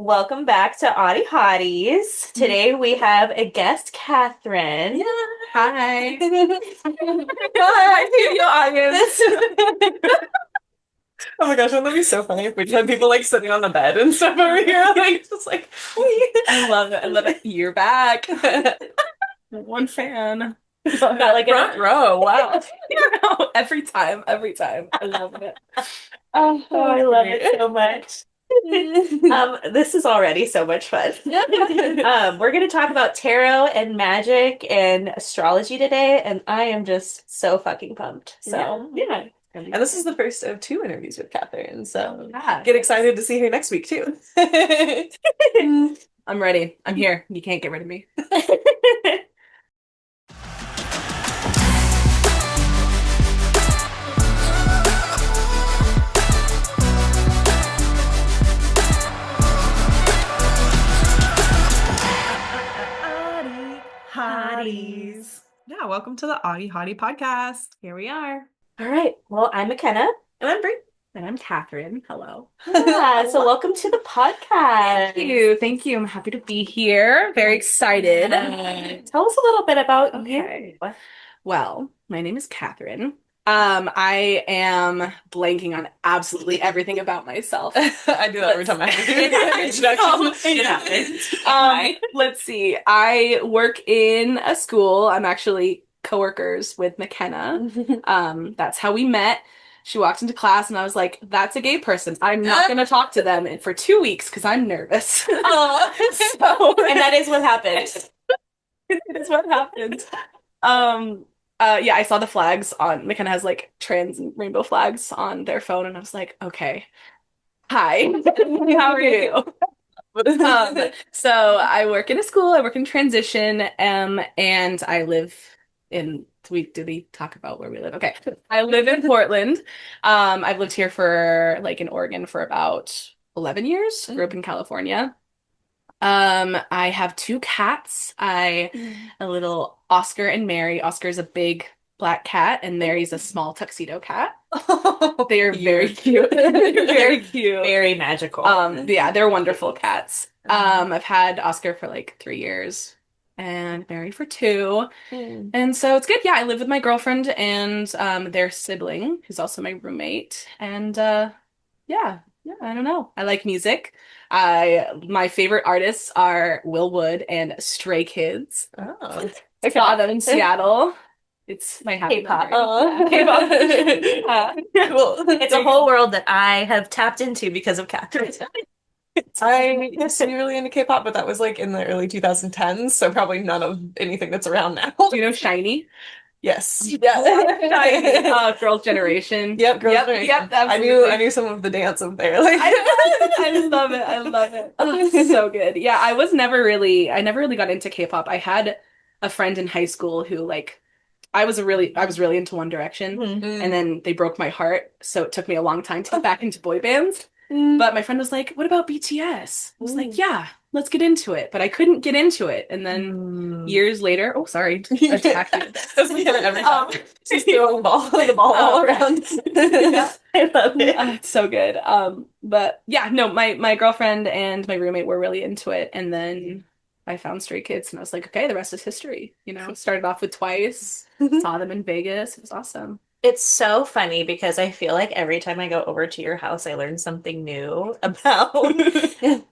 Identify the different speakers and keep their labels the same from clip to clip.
Speaker 1: Welcome back to Audie Hotties. Today we have a guest, Catherine.
Speaker 2: Yeah. Hi. Hi, your audience. Oh my gosh, wouldn't that be so funny if we just had people like sitting on the bed and stuff over here? Like just like I love it. I love it. You're back. One fan.
Speaker 1: Got like
Speaker 2: Front
Speaker 1: an
Speaker 2: row. Wow. You know, every time. Every time. I love it.
Speaker 1: oh, I love it so much. This is already so much fun. We're going to talk about tarot and magic and astrology today, and I am just so fucking pumped. So, yeah.
Speaker 2: And this is the first of two interviews with Catherine, so
Speaker 1: Yeah.
Speaker 2: get excited to see her next week too. I'm ready. I'm here. You can't get rid of me. Hotties. Yeah, welcome to the Audie Hottie podcast.
Speaker 1: Here we are. All right. Well, I'm McKenna.
Speaker 2: And I'm Brie.
Speaker 3: And I'm Catherine. Hello.
Speaker 1: Yeah, so welcome to the podcast.
Speaker 3: Thank you. Thank you. I'm happy to be here. Very excited.
Speaker 1: Tell us a little bit about
Speaker 3: Okay.
Speaker 1: you.
Speaker 3: Well, my name is Catherine. I am blanking on absolutely everything about myself.
Speaker 2: I do that every time I have to do an introduction.
Speaker 3: Let's see. I work in a school. I'm actually coworkers with McKenna. That's how we met. She walked into class and I was like, that's a gay person. I'm not going to talk to them for 2 weeks because I'm nervous.
Speaker 1: And that is what happened.
Speaker 3: It is what happened. Yeah, I saw the flags on McKenna has like trans and rainbow flags on their phone, and I was like, okay, hi, how are you? So I work in a school, I work in transition, and I live in did we talk about where we live? Okay. I live in Portland. I've lived here for like in Oregon for about 11 years. Grew up in California. I have two cats. A little Oscar and Mary. Oscar's a big black cat, and Mary's a small tuxedo cat. They are very cute. They're very cute.
Speaker 1: Very magical.
Speaker 3: Yeah, they're wonderful cats. I've had Oscar for like 3 years and Mary for 2. And so it's good. Yeah, I live with my girlfriend and their sibling, who's also my roommate. And yeah, I don't know. I like music. My favorite artists are Will Wood and Stray Kids.
Speaker 2: Oh.
Speaker 3: I saw them in Seattle. It's my happy
Speaker 1: K-pop.
Speaker 3: memory. K-pop.
Speaker 1: Well, it's a whole world that I have tapped into because of Catherine.
Speaker 2: I used to be really into K-pop, but that was like in the early 2010s, so probably none of anything that's around now.
Speaker 3: Do you know Shiny?
Speaker 2: Yes.
Speaker 3: Yeah. Girls' Generation.
Speaker 2: Yep, Girls' Generation.
Speaker 3: Yep, absolutely.
Speaker 2: I knew some of the dance up there. Like
Speaker 3: I love it. I love it. Oh, so good. Yeah, I never really got into K-pop. I had a friend in high school who like I was really into One Direction, and then they broke my heart, so it took me a long time to get back into boy bands. But my friend was like, "What about BTS?" I was like, "Yeah, let's get into it." But I couldn't get into it, and then years later, oh sorry, attack you.
Speaker 2: That's like every time. She's throwing the ball all around.
Speaker 1: Yeah, I love it.
Speaker 3: It's so good. But yeah, no, my girlfriend and my roommate were really into it, and then I found Stray Kids, and I was like, okay, the rest is history. You know, started off with Twice, saw them in Vegas. It was awesome.
Speaker 1: It's so funny because I feel like every time I go over to your house, I learn something new about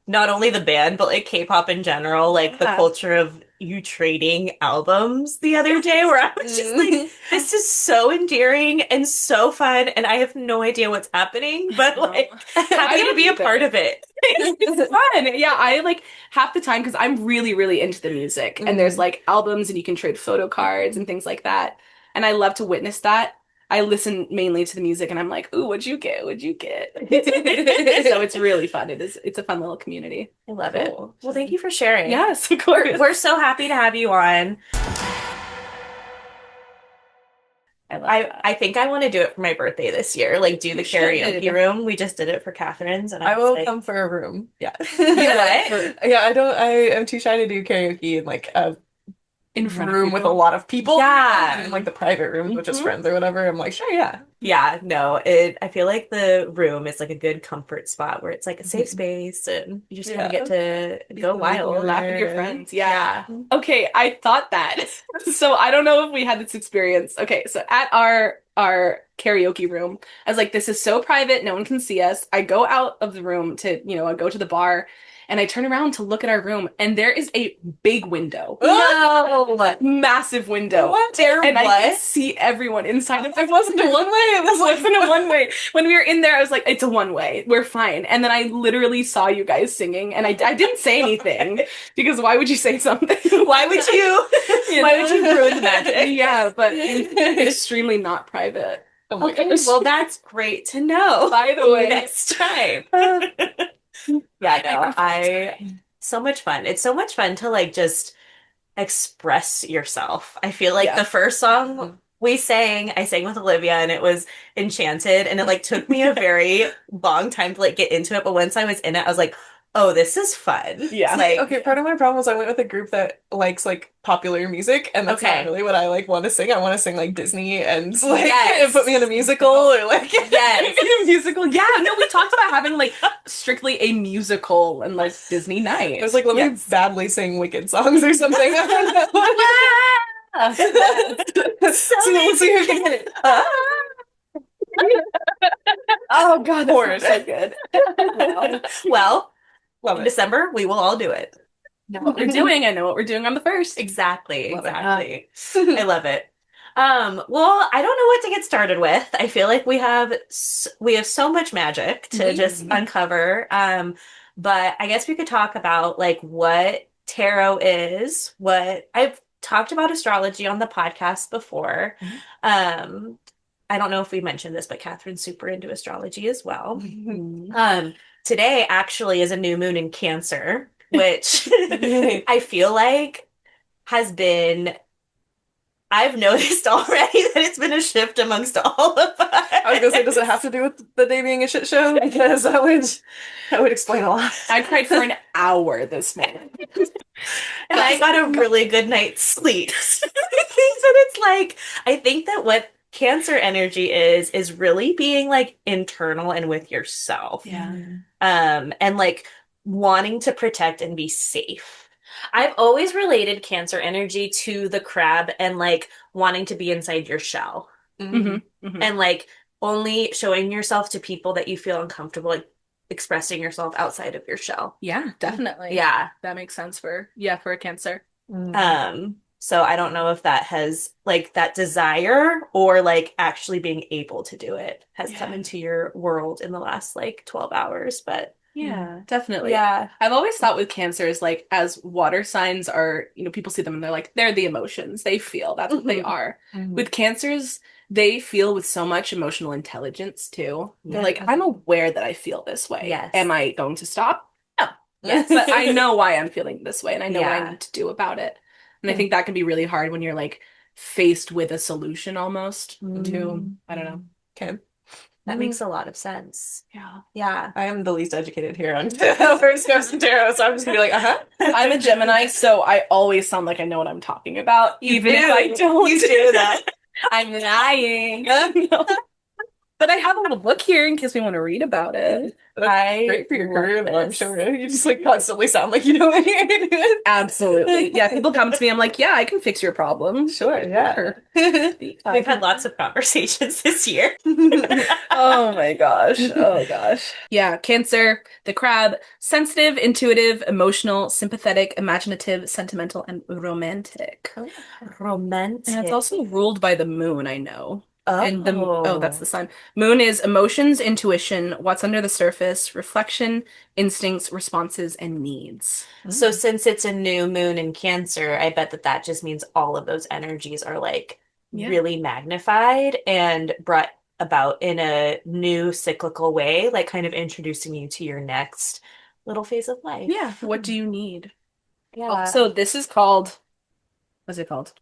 Speaker 1: not only the band, but like K-pop in general, like the culture of you trading albums the other day, where I was just like, this is so endearing and so fun, and I have no idea what's happening, but like happy to be a part of it.
Speaker 3: It's fun. Yeah, I like half the time because I'm really, really into the music, and there's like albums and you can trade photo cards and things like that. And I love to witness that. I listen mainly to the music and I'm like, ooh, what'd you get? What'd you get? So it's really fun. It's a fun little community.
Speaker 1: I love it. Well, thank you for sharing.
Speaker 3: Yes, of course.
Speaker 1: We're so happy to have you on. I think I want to do it for my birthday this year. Like do the karaoke room. We just did it for Catherine's, and
Speaker 2: I will come for a room. Yeah.
Speaker 1: You know what?
Speaker 2: Yeah, I am too shy to do karaoke in like a
Speaker 3: in front of
Speaker 2: room with a
Speaker 3: people.
Speaker 2: lot of people.
Speaker 1: Yeah.
Speaker 2: And like the private rooms with just
Speaker 3: Mhm.
Speaker 2: friends or whatever. I'm like, sure, yeah.
Speaker 1: Yeah, no, I feel like the room is like a good comfort spot where it's like a safe space and you just kind of
Speaker 2: Yeah.
Speaker 1: get to
Speaker 2: You
Speaker 1: go
Speaker 2: can
Speaker 1: wild.
Speaker 3: Laugh with your
Speaker 2: and-
Speaker 3: friends. Yeah. Okay, I thought that. So I don't know if we had this experience. Okay, so at our karaoke room, I was like, this is so private, no one can see us. I go out of the room to, I go to the bar and I turn around to look at our room and there is a big window.
Speaker 1: No.
Speaker 3: Massive window.
Speaker 2: What?
Speaker 1: There
Speaker 3: And I could
Speaker 1: what?
Speaker 3: see everyone inside. It wasn't a one way. It wasn't a one way. When we were in there, I was like, it's a one way. We're fine. And then I literally saw you guys singing, and I didn't say anything because why would you say something?
Speaker 1: Why would you?
Speaker 3: You
Speaker 1: Why
Speaker 3: know?
Speaker 1: would you ruin the magic?
Speaker 3: Yeah, but extremely not private.
Speaker 2: Oh my
Speaker 1: Okay,
Speaker 2: gosh.
Speaker 1: well that's great to know.
Speaker 3: By the way.
Speaker 1: Next time. Yeah, no, so much fun. It's so much fun to like just express yourself. I feel like
Speaker 3: Yeah.
Speaker 1: the first song I sang with Olivia and it was Enchanted and it like took me a very long time to like get into it, but once I was in it, I was like, oh, this is fun.
Speaker 3: Yeah.
Speaker 1: Like,
Speaker 2: Okay, part of my problem is I went with a group that likes like popular music, and that's
Speaker 1: Okay.
Speaker 2: not really what I like want to sing. I want to sing like Disney and like
Speaker 1: Yes.
Speaker 2: put me in a musical or like
Speaker 1: Yes.
Speaker 3: In a musical. Yeah, no, we talked about having like strictly a musical and like Disney night.
Speaker 2: I was like, let me
Speaker 3: Yes.
Speaker 2: badly sing Wicked songs or something.
Speaker 1: Yeah.
Speaker 2: So we'll see who can hit it.
Speaker 3: Oh god, that's
Speaker 2: Horrid.
Speaker 3: so good.
Speaker 1: Well,
Speaker 2: Love
Speaker 1: in
Speaker 2: it.
Speaker 1: December, we will all do it.
Speaker 3: Know what we're doing. I know what we're doing on the first.
Speaker 1: Exactly.
Speaker 2: Love it.
Speaker 1: Exactly. I love it. Well, I don't know what to get started with. I feel like we have so much magic to just uncover. But I guess we could talk about like what tarot is. What I've talked about astrology on the podcast before. I don't know if we mentioned this, but Catherine's super into astrology as well. Today actually is a new moon in Cancer, which I feel like has been, I've noticed already that it's been a shift amongst all of us.
Speaker 2: I was gonna say, does it have to do with the day being a shit show? Because that would explain a lot.
Speaker 3: I cried for an hour this morning.
Speaker 1: And I got a really good night's sleep. So it's like, I think that what Cancer energy is really being like internal and with yourself.
Speaker 3: Yeah.
Speaker 1: And like wanting to protect and be safe. I've always related Cancer energy to the crab and like wanting to be inside your shell and like only showing yourself to people that you feel uncomfortable like expressing yourself outside of your shell.
Speaker 3: Yeah, definitely.
Speaker 1: Yeah.
Speaker 3: That makes sense for a Cancer.
Speaker 1: So I don't know if that has like that desire or like actually being able to do it has come into your world in the last like 12 hours, but
Speaker 3: Yeah, definitely.
Speaker 1: yeah.
Speaker 3: I've always thought with Cancers, like as water signs are, people see them and they're like, they're the emotions. They feel. That's what they are. With Cancers, they feel with so much emotional intelligence too. They're like, I'm aware that I feel this way.
Speaker 1: Yes.
Speaker 3: Am I going to stop? No.
Speaker 1: Yes.
Speaker 3: But I know why I'm feeling this way and I know what
Speaker 1: Yeah.
Speaker 3: I need to do about it. And I think that can be really hard when you're like faced with a solution almost too. I don't know.
Speaker 2: Okay.
Speaker 1: That makes a lot of sense.
Speaker 3: Yeah.
Speaker 1: Yeah.
Speaker 2: I am the least educated here on horoscopes and tarot, so I'm just gonna be like,
Speaker 3: I'm a Gemini, so I always sound like I know what I'm talking about, even if I don't.
Speaker 1: You do that.
Speaker 3: I'm lying. No. But I have a little book here in case we want to read about it.
Speaker 2: That's great for your career, though, I'm sure. You just like constantly sound like you know what you're doing.
Speaker 3: Absolutely. Yeah, people come to me, I'm like, yeah, I can fix your problem.
Speaker 2: Sure, yeah.
Speaker 1: We've had lots of conversations this year.
Speaker 3: Oh my gosh. Oh gosh. Yeah, Cancer, the crab, sensitive, intuitive, emotional, sympathetic, imaginative, sentimental, and romantic.
Speaker 1: Romantic.
Speaker 3: And it's also ruled by the moon, I know.
Speaker 1: Oh.
Speaker 3: And that's the sun. Moon is emotions, intuition, what's under the surface, reflection, instincts, responses, and needs.
Speaker 1: So since it's a new moon in Cancer, I bet that just means all of those energies are like really magnified and brought about in a new cyclical way, like kind of introducing you to your next little phase of life.
Speaker 3: Yeah. What do you need?
Speaker 1: Yeah.
Speaker 3: So this is called, what's it called?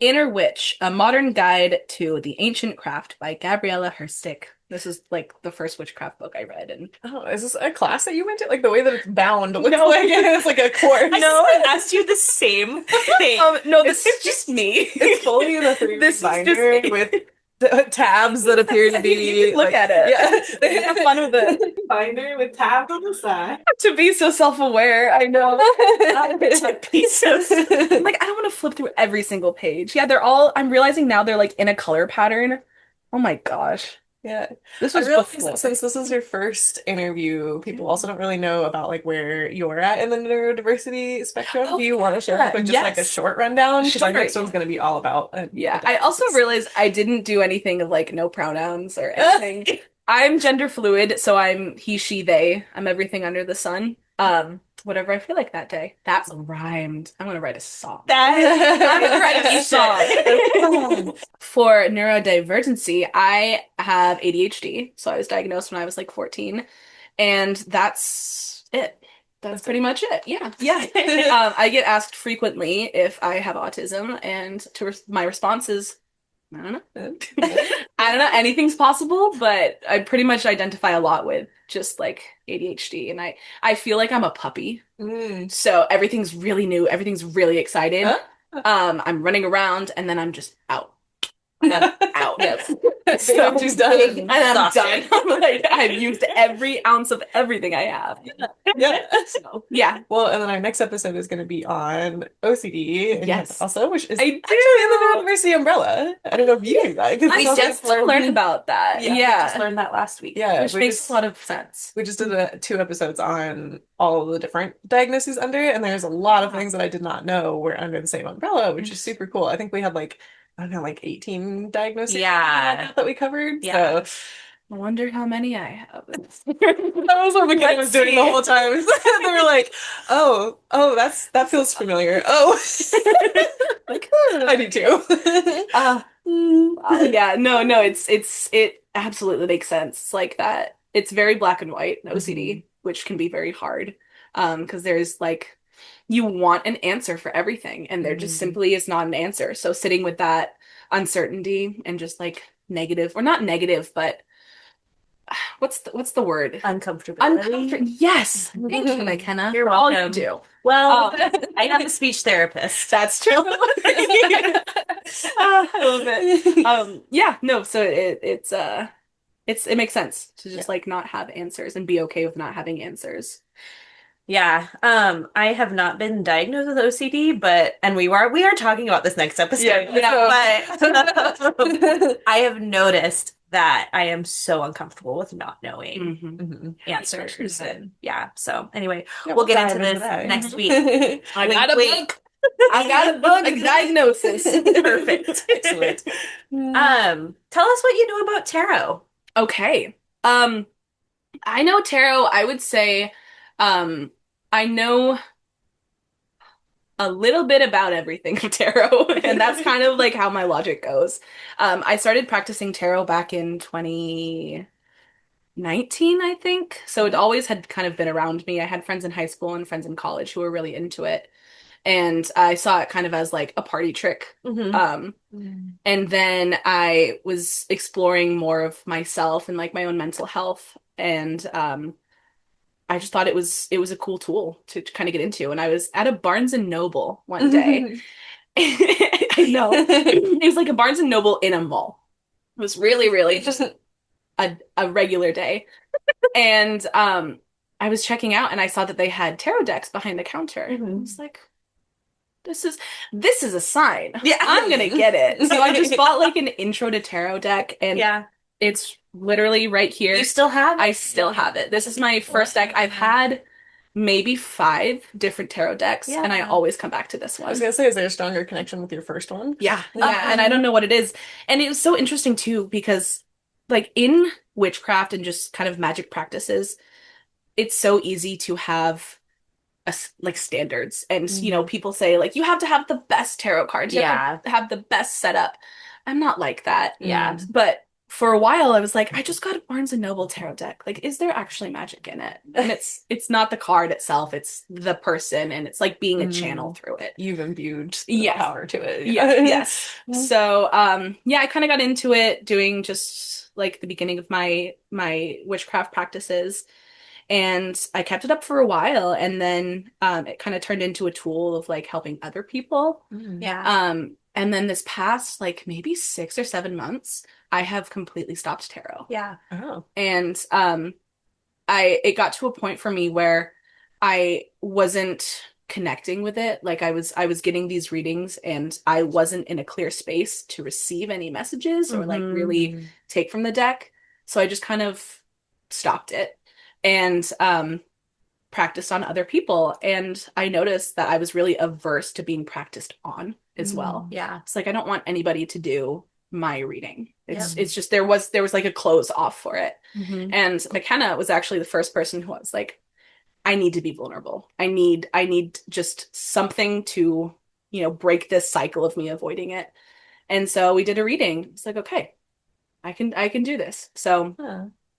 Speaker 3: Inner Witch, a modern guide to the ancient craft by Gabriella Herstick This is like the first witchcraft book I read, and
Speaker 2: Oh, is this a class that you went to? Like the way that it's bound looks like it's like a course.
Speaker 1: No, I asked you the same thing.
Speaker 3: no, this is just me.
Speaker 2: It's fully in a 3
Speaker 3: This is
Speaker 2: binder
Speaker 3: just-
Speaker 2: with the tabs that appear to be.
Speaker 3: You can look
Speaker 2: like,
Speaker 3: at it.
Speaker 2: Yeah,
Speaker 3: They have fun with it.
Speaker 2: Binder with tabs on the side.
Speaker 3: To be so self-aware, I know.
Speaker 1: Piece of
Speaker 3: I'm like, I don't want to flip through every single page. Yeah, they're all, I'm realizing now they're like in a color pattern. Oh my gosh.
Speaker 2: Yeah.
Speaker 3: This
Speaker 2: I
Speaker 3: was
Speaker 2: realize
Speaker 3: before.
Speaker 2: that since this is your first interview, people also don't really know about like where you're at in the neurodiversity spectrum.
Speaker 3: Oh,
Speaker 2: Do you want to share
Speaker 3: yeah,
Speaker 2: just like a
Speaker 3: yes.
Speaker 2: short rundown? Because our
Speaker 3: Sure.
Speaker 2: next one's going to be all about
Speaker 3: Yeah, I also realized I didn't do anything of like no pronouns or anything. I'm gender fluid, so I'm he, she, they. I'm everything under the sun. Whatever I feel like that day. That rhymed. I'm gonna write a song.
Speaker 1: I'm gonna write a
Speaker 2: You
Speaker 1: song.
Speaker 3: For neurodivergency, I have ADHD, so I was diagnosed when I was like 14, and that's it. That's pretty much it. Yeah, yeah. I get asked frequently if I have autism, and my response is, I don't know. I don't know. Anything's possible, but I pretty much identify a lot with just like ADHD, and I feel like I'm a puppy.
Speaker 2: Mm.
Speaker 3: So everything's really new, everything's really exciting.
Speaker 2: Huh?
Speaker 3: I'm running around and then I'm just out. Out.
Speaker 2: Yes.
Speaker 3: So
Speaker 2: She's done.
Speaker 3: and I'm done.
Speaker 1: Exhausted.
Speaker 3: I'm like, I've used every ounce of everything I have.
Speaker 2: Yeah.
Speaker 3: So yeah.
Speaker 2: Well, and then our next episode is going to be on OCD. And
Speaker 3: Yes.
Speaker 2: Also, which is
Speaker 3: I
Speaker 2: actually in the neurodiversity umbrella. I don't know if you knew that. 'Cause
Speaker 3: I
Speaker 2: it's also-
Speaker 3: just learned about that.
Speaker 1: We
Speaker 3: Yeah.
Speaker 1: just learned that last week.
Speaker 2: Yeah,
Speaker 3: Which
Speaker 2: we
Speaker 3: makes
Speaker 2: just-
Speaker 3: a lot of sense.
Speaker 2: We just did 2 episodes on all the different diagnoses under it, and there's a lot of things that I did not know were under the same umbrella, which is super cool. I think we had like, I don't know, like 18 diagnoses
Speaker 1: Yeah.
Speaker 2: that we covered.
Speaker 1: Yeah.
Speaker 2: So
Speaker 3: I wonder how many I have.
Speaker 2: that was what McKenna was doing the whole time. They were like, oh, that feels familiar. Oh,
Speaker 3: Like,
Speaker 2: I do too.
Speaker 3: yeah, no, it absolutely makes sense. It's like that. It's very black and white, OCD, which can be very hard. Because there's like you want an answer for everything, and there just
Speaker 2: Mhm.
Speaker 3: simply is not an answer. So sitting with that uncertainty and just like negative, or not negative, but what's the word?
Speaker 1: Uncomfortability.
Speaker 3: Yes. Thank you, McKenna.
Speaker 1: You're
Speaker 3: for all you
Speaker 1: welcome.
Speaker 3: do.
Speaker 1: Well, I have a speech therapist.
Speaker 3: That's true. I love it. Yeah, no, so it makes sense to just like not have answers and be okay with not having answers.
Speaker 1: Yeah. I have not been diagnosed with OCD, and we are talking about this next episode. But I have noticed that I am so uncomfortable with not knowing
Speaker 2: Mhm.
Speaker 1: answers. And yeah. So anyway,
Speaker 2: Yeah,
Speaker 1: we'll get
Speaker 2: dive
Speaker 1: into this
Speaker 2: that.
Speaker 1: next week.
Speaker 3: I got a
Speaker 1: Wink,
Speaker 3: book. I got a book. A diagnosis.
Speaker 1: Perfect.
Speaker 2: Excellent.
Speaker 1: Tell us what you know about tarot.
Speaker 3: Okay. I know tarot. I would say, I know a little bit about everything of tarot, and that's kind of like how my logic goes. I started practicing tarot back in 2019, I think. So it always had kind of been around me. I had friends in high school and friends in college who were really into it. And I saw it kind of as like a party trick. And then I was exploring more of myself and like my own mental health. And I just thought it was a cool tool to kind of get into. And I was at a Barnes and Noble one day. I know. It was like a Barnes and Noble in a mall. It was really, really just a regular day. And I was checking out and I saw that they had tarot decks behind the counter. I was like, this is a sign.
Speaker 1: Yeah.
Speaker 3: I'm gonna get it. So I just bought like an intro to tarot deck, and
Speaker 1: Yeah.
Speaker 3: it's literally right here.
Speaker 1: You still have?
Speaker 3: I still have it. This is my first deck. I've had maybe 5 different tarot decks, and I
Speaker 1: Yeah.
Speaker 3: always come back to this
Speaker 2: I was
Speaker 3: one.
Speaker 2: gonna say, is there a stronger connection with your first one?
Speaker 3: Yeah, yeah, and I don't know what it is. And it was so interesting too, because like in witchcraft and just kind of magic practices, it's so easy to have like standards. And you know, people say like you have to have the best tarot cards, you have to have the best setup. I'm not like that.
Speaker 1: Yeah.
Speaker 3: But for a while I was like, I just got a Barnes and Noble tarot deck. Like, is there actually magic in it? And it's not the card itself, it's the person, and it's like being a channel through it.
Speaker 2: You've imbued the power to it.
Speaker 3: Yes. So yeah, I kind of got into it doing just like the beginning of my witchcraft practices. And I kept it up for a while, and then it kind of turned into a tool of like helping other people.
Speaker 1: Yeah.
Speaker 3: And then this past like maybe 6 or 7 months, I have completely stopped tarot.
Speaker 1: Yeah.
Speaker 2: Oh.
Speaker 3: And it got to a point for me where I wasn't connecting with it. Like I was getting these readings and I wasn't in a clear space to receive any messages or like really take from the deck. So I just kind of stopped it and practiced on other people. And I noticed that I was really averse to being practiced on as well.
Speaker 1: Yeah.
Speaker 3: It's like I don't want anybody to do my reading. It's just there was like a close off for it. And McKenna was actually the first person who was like, I need to be vulnerable. I need just something to, break this cycle of me avoiding it. And so we did a reading. It's like, okay, I can do this. So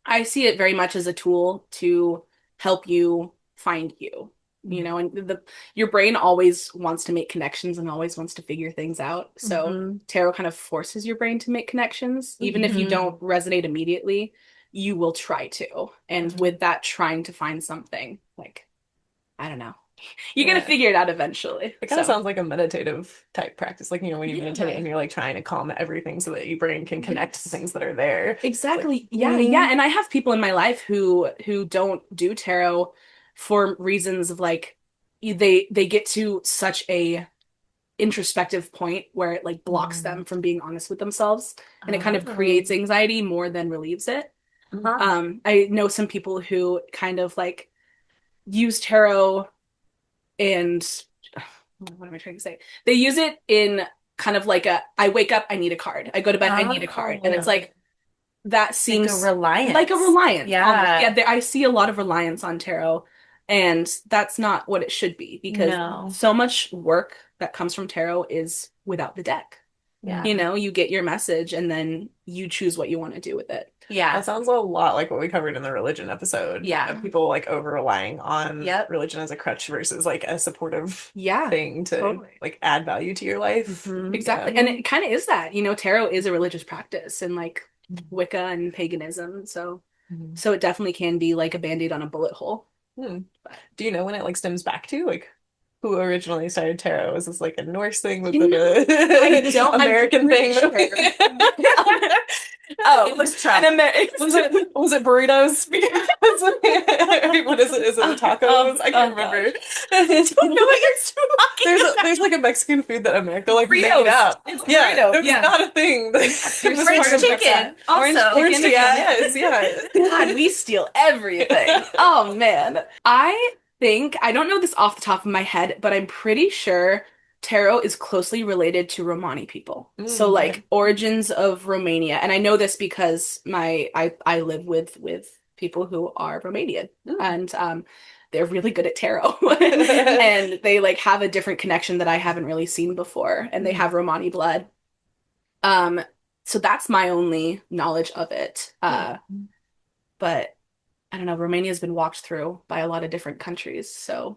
Speaker 3: I see it very much as a tool to help you find you. And your brain always wants to make connections and always wants to figure things out. So tarot kind of forces your brain to make connections. Even if you don't resonate immediately, you will try to. And with that trying to find something, like, I don't know. You're gonna figure it out eventually.
Speaker 2: It kind of sounds like a meditative type practice. Like, when you meditate and you're like trying to calm everything so that your brain can connect to things that are there.
Speaker 3: Exactly. Like, yeah. And I have people in my life who don't do tarot for reasons of like they get to such a introspective point where it like blocks them from being honest with themselves, and it kind of creates anxiety more than relieves it. I know some people who kind of like use tarot and what am I trying to say? They use it in kind of like I wake up, I need a card. I go to bed, I need a card. And it's like that seems
Speaker 1: like a reliance.
Speaker 3: Yeah. Yeah, I see a lot of reliance on tarot, and that's not what it should be, because so much work that comes from tarot is without the deck.
Speaker 1: Yeah.
Speaker 3: You get your message and then you choose what you want to do with it.
Speaker 1: Yeah.
Speaker 2: That sounds a lot like what we covered in the religion episode.
Speaker 1: Yeah.
Speaker 2: Of people like over relying on religion as a crutch versus like a supportive thing to like add value to your life.
Speaker 3: Exactly. And it kind of is that, tarot is a religious practice, and like Wicca and paganism. So it definitely can be like a band-aid on a bullet hole.
Speaker 2: Do you know when it like stems back to? Like, who originally started tarot? Was this like a Norse thing? Was it a American thing?
Speaker 3: Sure.
Speaker 1: Oh, it was Trump.
Speaker 2: Was it burritos? What is it? Is it tacos? I can't remember.
Speaker 1: I don't know what you're talking about.
Speaker 2: There's like a Mexican food that America like made up.
Speaker 1: It's
Speaker 2: It was not a thing.
Speaker 1: Orange chicken. Also.
Speaker 3: Orange chicken.
Speaker 2: Yes.
Speaker 3: God, we steal everything. Oh man. I don't know this off the top of my head, but I'm pretty sure tarot is closely related to Romani people. So like origins of Romania. And I know this because I live with people who are Romanian, and they're really good at tarot. And they like have a different connection that I haven't really seen before, and they have Romani blood. So that's my only knowledge of it. But I don't know, Romania's been walked through by a lot of different countries. So,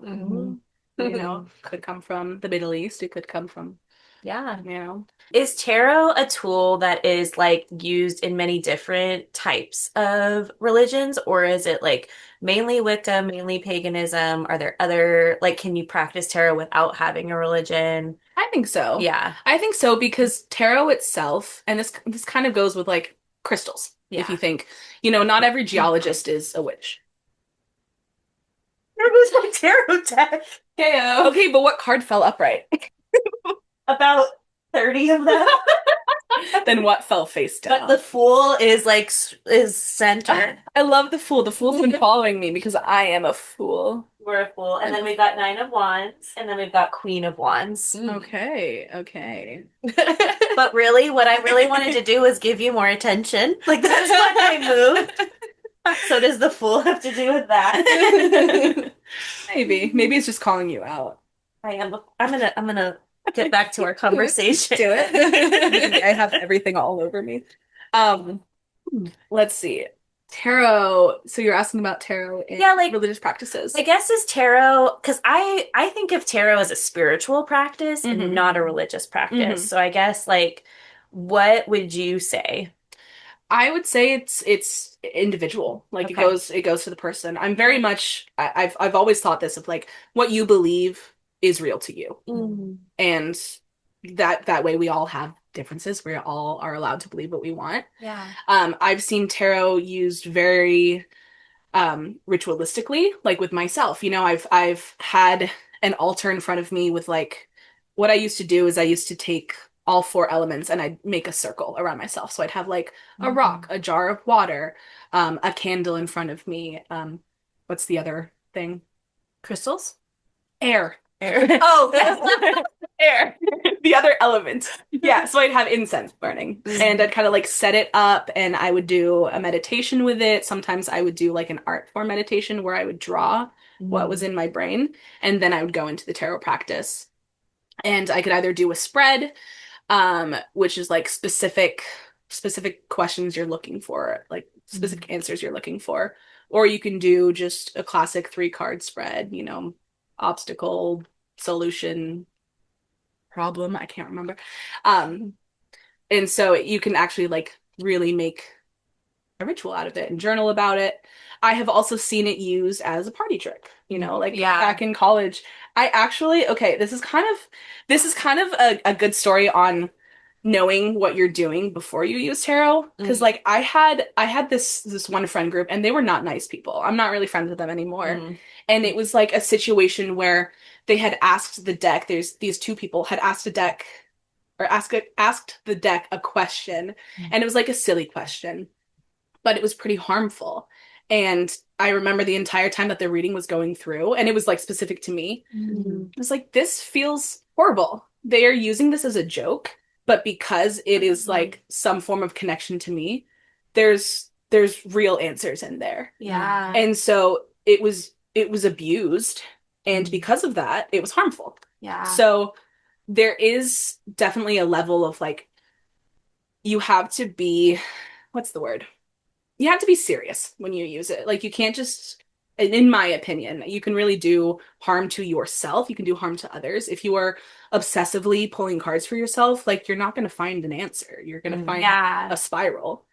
Speaker 3: could come from the Middle East. It could come from,
Speaker 1: Is tarot a tool that is like used in many different types of religions, or is it like mainly Wicca, mainly paganism? Are there other, like, can you practice tarot without having a religion?
Speaker 3: I think so.
Speaker 1: Yeah.
Speaker 3: I think so, because tarot itself, and this kind of goes with like crystals.
Speaker 1: Yeah.
Speaker 3: If you think, not every geologist is a witch.
Speaker 1: There was my tarot deck.
Speaker 3: Okay, but what card fell upright?
Speaker 1: About 30 of them.
Speaker 3: Then what fell face down?
Speaker 1: But the Fool is center.
Speaker 3: I love the Fool. The Fool's been following me because I am a fool.
Speaker 1: We're a Fool. And then we've got Nine of Wands, and then we've got Queen of Wands.
Speaker 3: Okay.
Speaker 1: But really, what I really wanted to do was give you more attention. Like, that's why I moved. So does the Fool have to do with that?
Speaker 3: Maybe it's just calling you out.
Speaker 1: I'm gonna get back to our conversation.
Speaker 3: Do it. I have everything all over me. Let's see. Tarot. So you're asking about tarot in
Speaker 1: Yeah, like
Speaker 3: religious practices.
Speaker 1: I guess is tarot because I think of tarot as a spiritual practice and not a religious practice. So I guess like what would you say?
Speaker 3: I would say it's individual. Like
Speaker 1: Okay.
Speaker 3: it goes to the person. I'm very much I've always thought this of like what you believe is real to you.
Speaker 1: Mm.
Speaker 3: And that way we all have differences. We all are allowed to believe what we want.
Speaker 1: Yeah.
Speaker 3: I've seen tarot used very ritualistically, like with myself. You know, I've had an altar in front of me with like what I used to do is I used to take all four elements and I'd make a circle around myself. So I'd have like a rock, a jar of water, a candle in front of me. What's the other thing?
Speaker 1: Crystals?
Speaker 3: Air.
Speaker 2: Air.
Speaker 1: Oh,
Speaker 3: Air. The other element. Yeah, so I'd have incense burning and I'd kind of like set it up and I would do a meditation with it. Sometimes I would do like an art form meditation where I would draw what was in my brain and then I would go into the tarot practice. And I could either do a spread, which is like specific questions you're looking for, like specific answers you're looking for, or you can do just a classic 3 card spread, you know, obstacle, solution, problem, I can't remember. And so you can actually like really make a ritual out of it and journal about it. I have also seen it used as a party trick, you know, like
Speaker 1: Yeah.
Speaker 3: back in college. I actually, okay, this is kind of a good story on knowing what you're doing before you use tarot. Because like I had this one friend group and they were not nice people. I'm not really friends with them anymore. And it was like a situation where they had asked the deck, there's these two people had asked a deck or asked the deck a question, and it was like a silly question, but it was pretty harmful. And I remember the entire time that the reading was going through, and it was like specific to me. I was like, this feels horrible. They are using this as a joke, but because it is like some form of connection to me, there's real answers in there.
Speaker 1: Yeah.
Speaker 3: And so it was abused, and because of that, it was harmful.
Speaker 1: Yeah.
Speaker 3: So there is definitely a level of like you have to be, what's the word? You have to be serious when you use it. Like you can't just, in my opinion, you can really do harm to yourself. You can do harm to others. If you are obsessively pulling cards for yourself, like you're not going to find an answer. You're going to find
Speaker 1: Yeah.
Speaker 3: a spiral.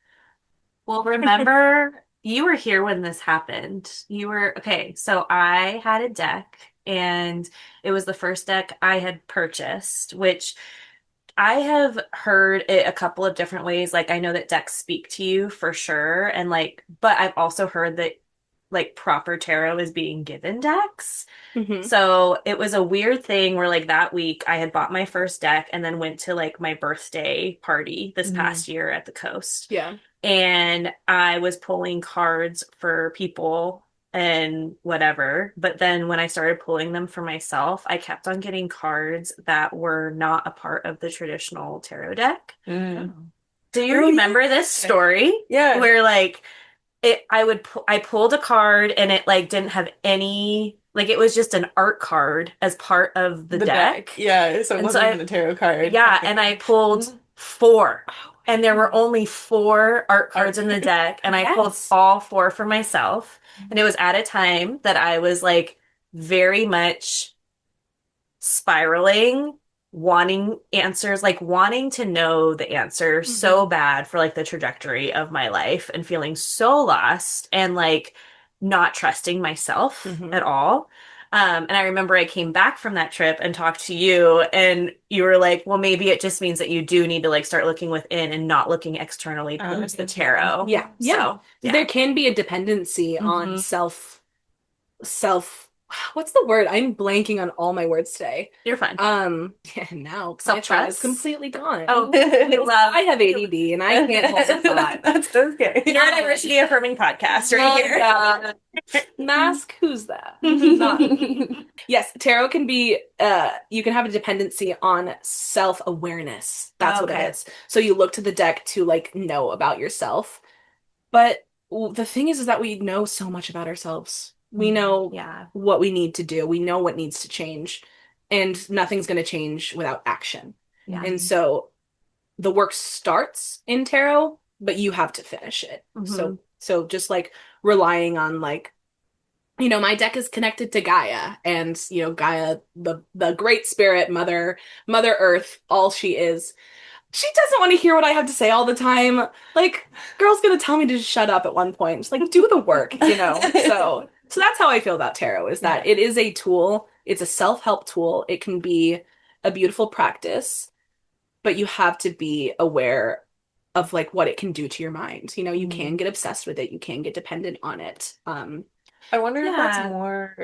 Speaker 1: Well, remember, you were here when this happened. You were, okay, so I had a deck, and it was the first deck I had purchased, which I have heard it a couple of different ways. Like, I know that decks speak to you for sure, and like, but I've also heard that like proper tarot is being given decks. So it was a weird thing where like that week I had bought my first deck and then went to like my birthday party this past year at the coast.
Speaker 3: Yeah.
Speaker 1: And I was pulling cards for people and whatever. But then when I started pulling them for myself, I kept on getting cards that were not a part of the traditional tarot deck. Do you remember this story?
Speaker 2: Yeah.
Speaker 1: Where like I pulled a card and it like didn't have any, like it was just an art card as part of the deck.
Speaker 2: Yeah, so it
Speaker 1: And
Speaker 2: wasn't
Speaker 1: so
Speaker 2: even a tarot card.
Speaker 1: Yeah, and I pulled 4. And there were only 4 art cards in the deck, and I pulled all 4 for myself. And it was at a time that I was like very much spiraling, wanting answers, like wanting to know the answer so bad for like the trajectory of my life and feeling so lost and like not trusting myself at all. And I remember I came back from that trip and talked to you, and you were like, well, maybe it just means that you do need to like start looking within and not looking externally towards the tarot.
Speaker 3: Yeah.
Speaker 1: So, yeah.
Speaker 3: There can be a dependency on self, what's the word? I'm blanking on all my words today.
Speaker 1: You're fine.
Speaker 3: Yeah, now
Speaker 1: Self-trust
Speaker 3: is completely gone.
Speaker 1: Oh,
Speaker 3: I have ADD and I can't hold a thought.
Speaker 2: That's okay.
Speaker 1: Neurodiversity affirming podcast right here.
Speaker 3: Mask, who's that? Not me. Yes, tarot can be you can have a dependency on self-awareness. That's what it is. So you look to the deck to like know about yourself. But the thing is that we know so much about ourselves. We know what we need to do. We know what needs to change. And nothing's going to change without action. And so the work starts in tarot, but you have to finish it.
Speaker 1: Mhm.
Speaker 3: So just like relying on like, my deck is connected to Gaia, and Gaia, the great spirit, Mother Earth, all she is. She doesn't want to hear what I have to say all the time. Like, girl's gonna tell me to just shut up at one point. Just like do the work. So that's how I feel about tarot, is that
Speaker 1: Yeah.
Speaker 3: it is a tool, it's a self-help tool. It can be a beautiful practice, but you have to be aware of like what it can do to your mind. You can
Speaker 2: Mm.
Speaker 3: get obsessed with it, you can get dependent on it.
Speaker 2: I wonder if that's
Speaker 1: Yeah.
Speaker 2: more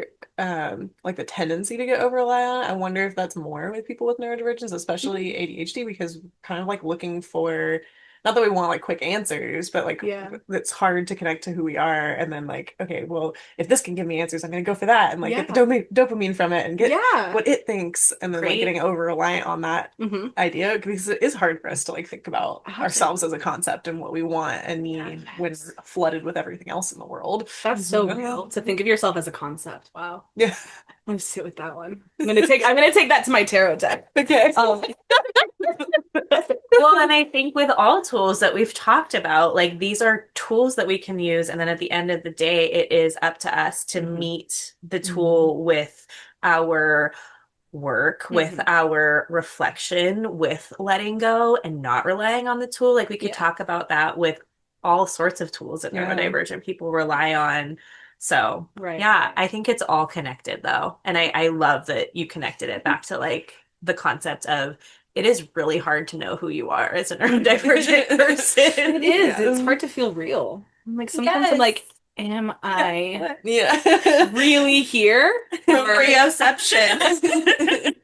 Speaker 2: like the tendency to get over rely on it. I wonder if that's more with people with neurodivergence, especially ADHD, because we're kind of like looking for, not that we want like quick answers, but like
Speaker 3: Yeah.
Speaker 2: it's hard to connect to who we are. And then like, okay, well, if this can give me answers, I'm gonna go for that and like get the
Speaker 3: Yeah.
Speaker 2: dopamine from it and get
Speaker 3: Yeah.
Speaker 2: what it thinks, and then like
Speaker 1: Great.
Speaker 2: getting over reliant on that
Speaker 3: Hmm.
Speaker 2: idea, because it is hard for us to like think about ourselves as a
Speaker 3: Absolutely.
Speaker 2: concept and what we want and need when
Speaker 3: Yes.
Speaker 2: we're flooded with everything else in the world.
Speaker 3: That's so
Speaker 1: Mhm.
Speaker 3: real. To think of yourself as a concept. Wow.
Speaker 2: Yeah.
Speaker 3: I'm gonna sit with that one. I'm gonna take that to my tarot deck.
Speaker 2: Okay.
Speaker 1: Well, and I think with all tools that we've talked about, like these are tools that we can use. And then at the end of the day, it is up to us to
Speaker 2: Mhm.
Speaker 1: meet the
Speaker 2: Mhm.
Speaker 1: tool with our work, with
Speaker 3: Mhm.
Speaker 1: our reflection, with letting go and not relying on the tool. Like we could
Speaker 3: Yeah.
Speaker 1: talk about that with all sorts of tools that
Speaker 2: Yeah.
Speaker 1: neurodivergent people rely on. So,
Speaker 3: Right.
Speaker 1: yeah, I think it's all connected though. And I love that you connected it back to like the concept of it is really hard to know who you are as a neurodivergent person.
Speaker 3: It is. It's
Speaker 2: Yeah.
Speaker 3: hard to feel real. Like sometimes I'm
Speaker 1: Yes.
Speaker 3: like, am I
Speaker 2: Yeah.
Speaker 3: really here? Or-
Speaker 1: Proprioception.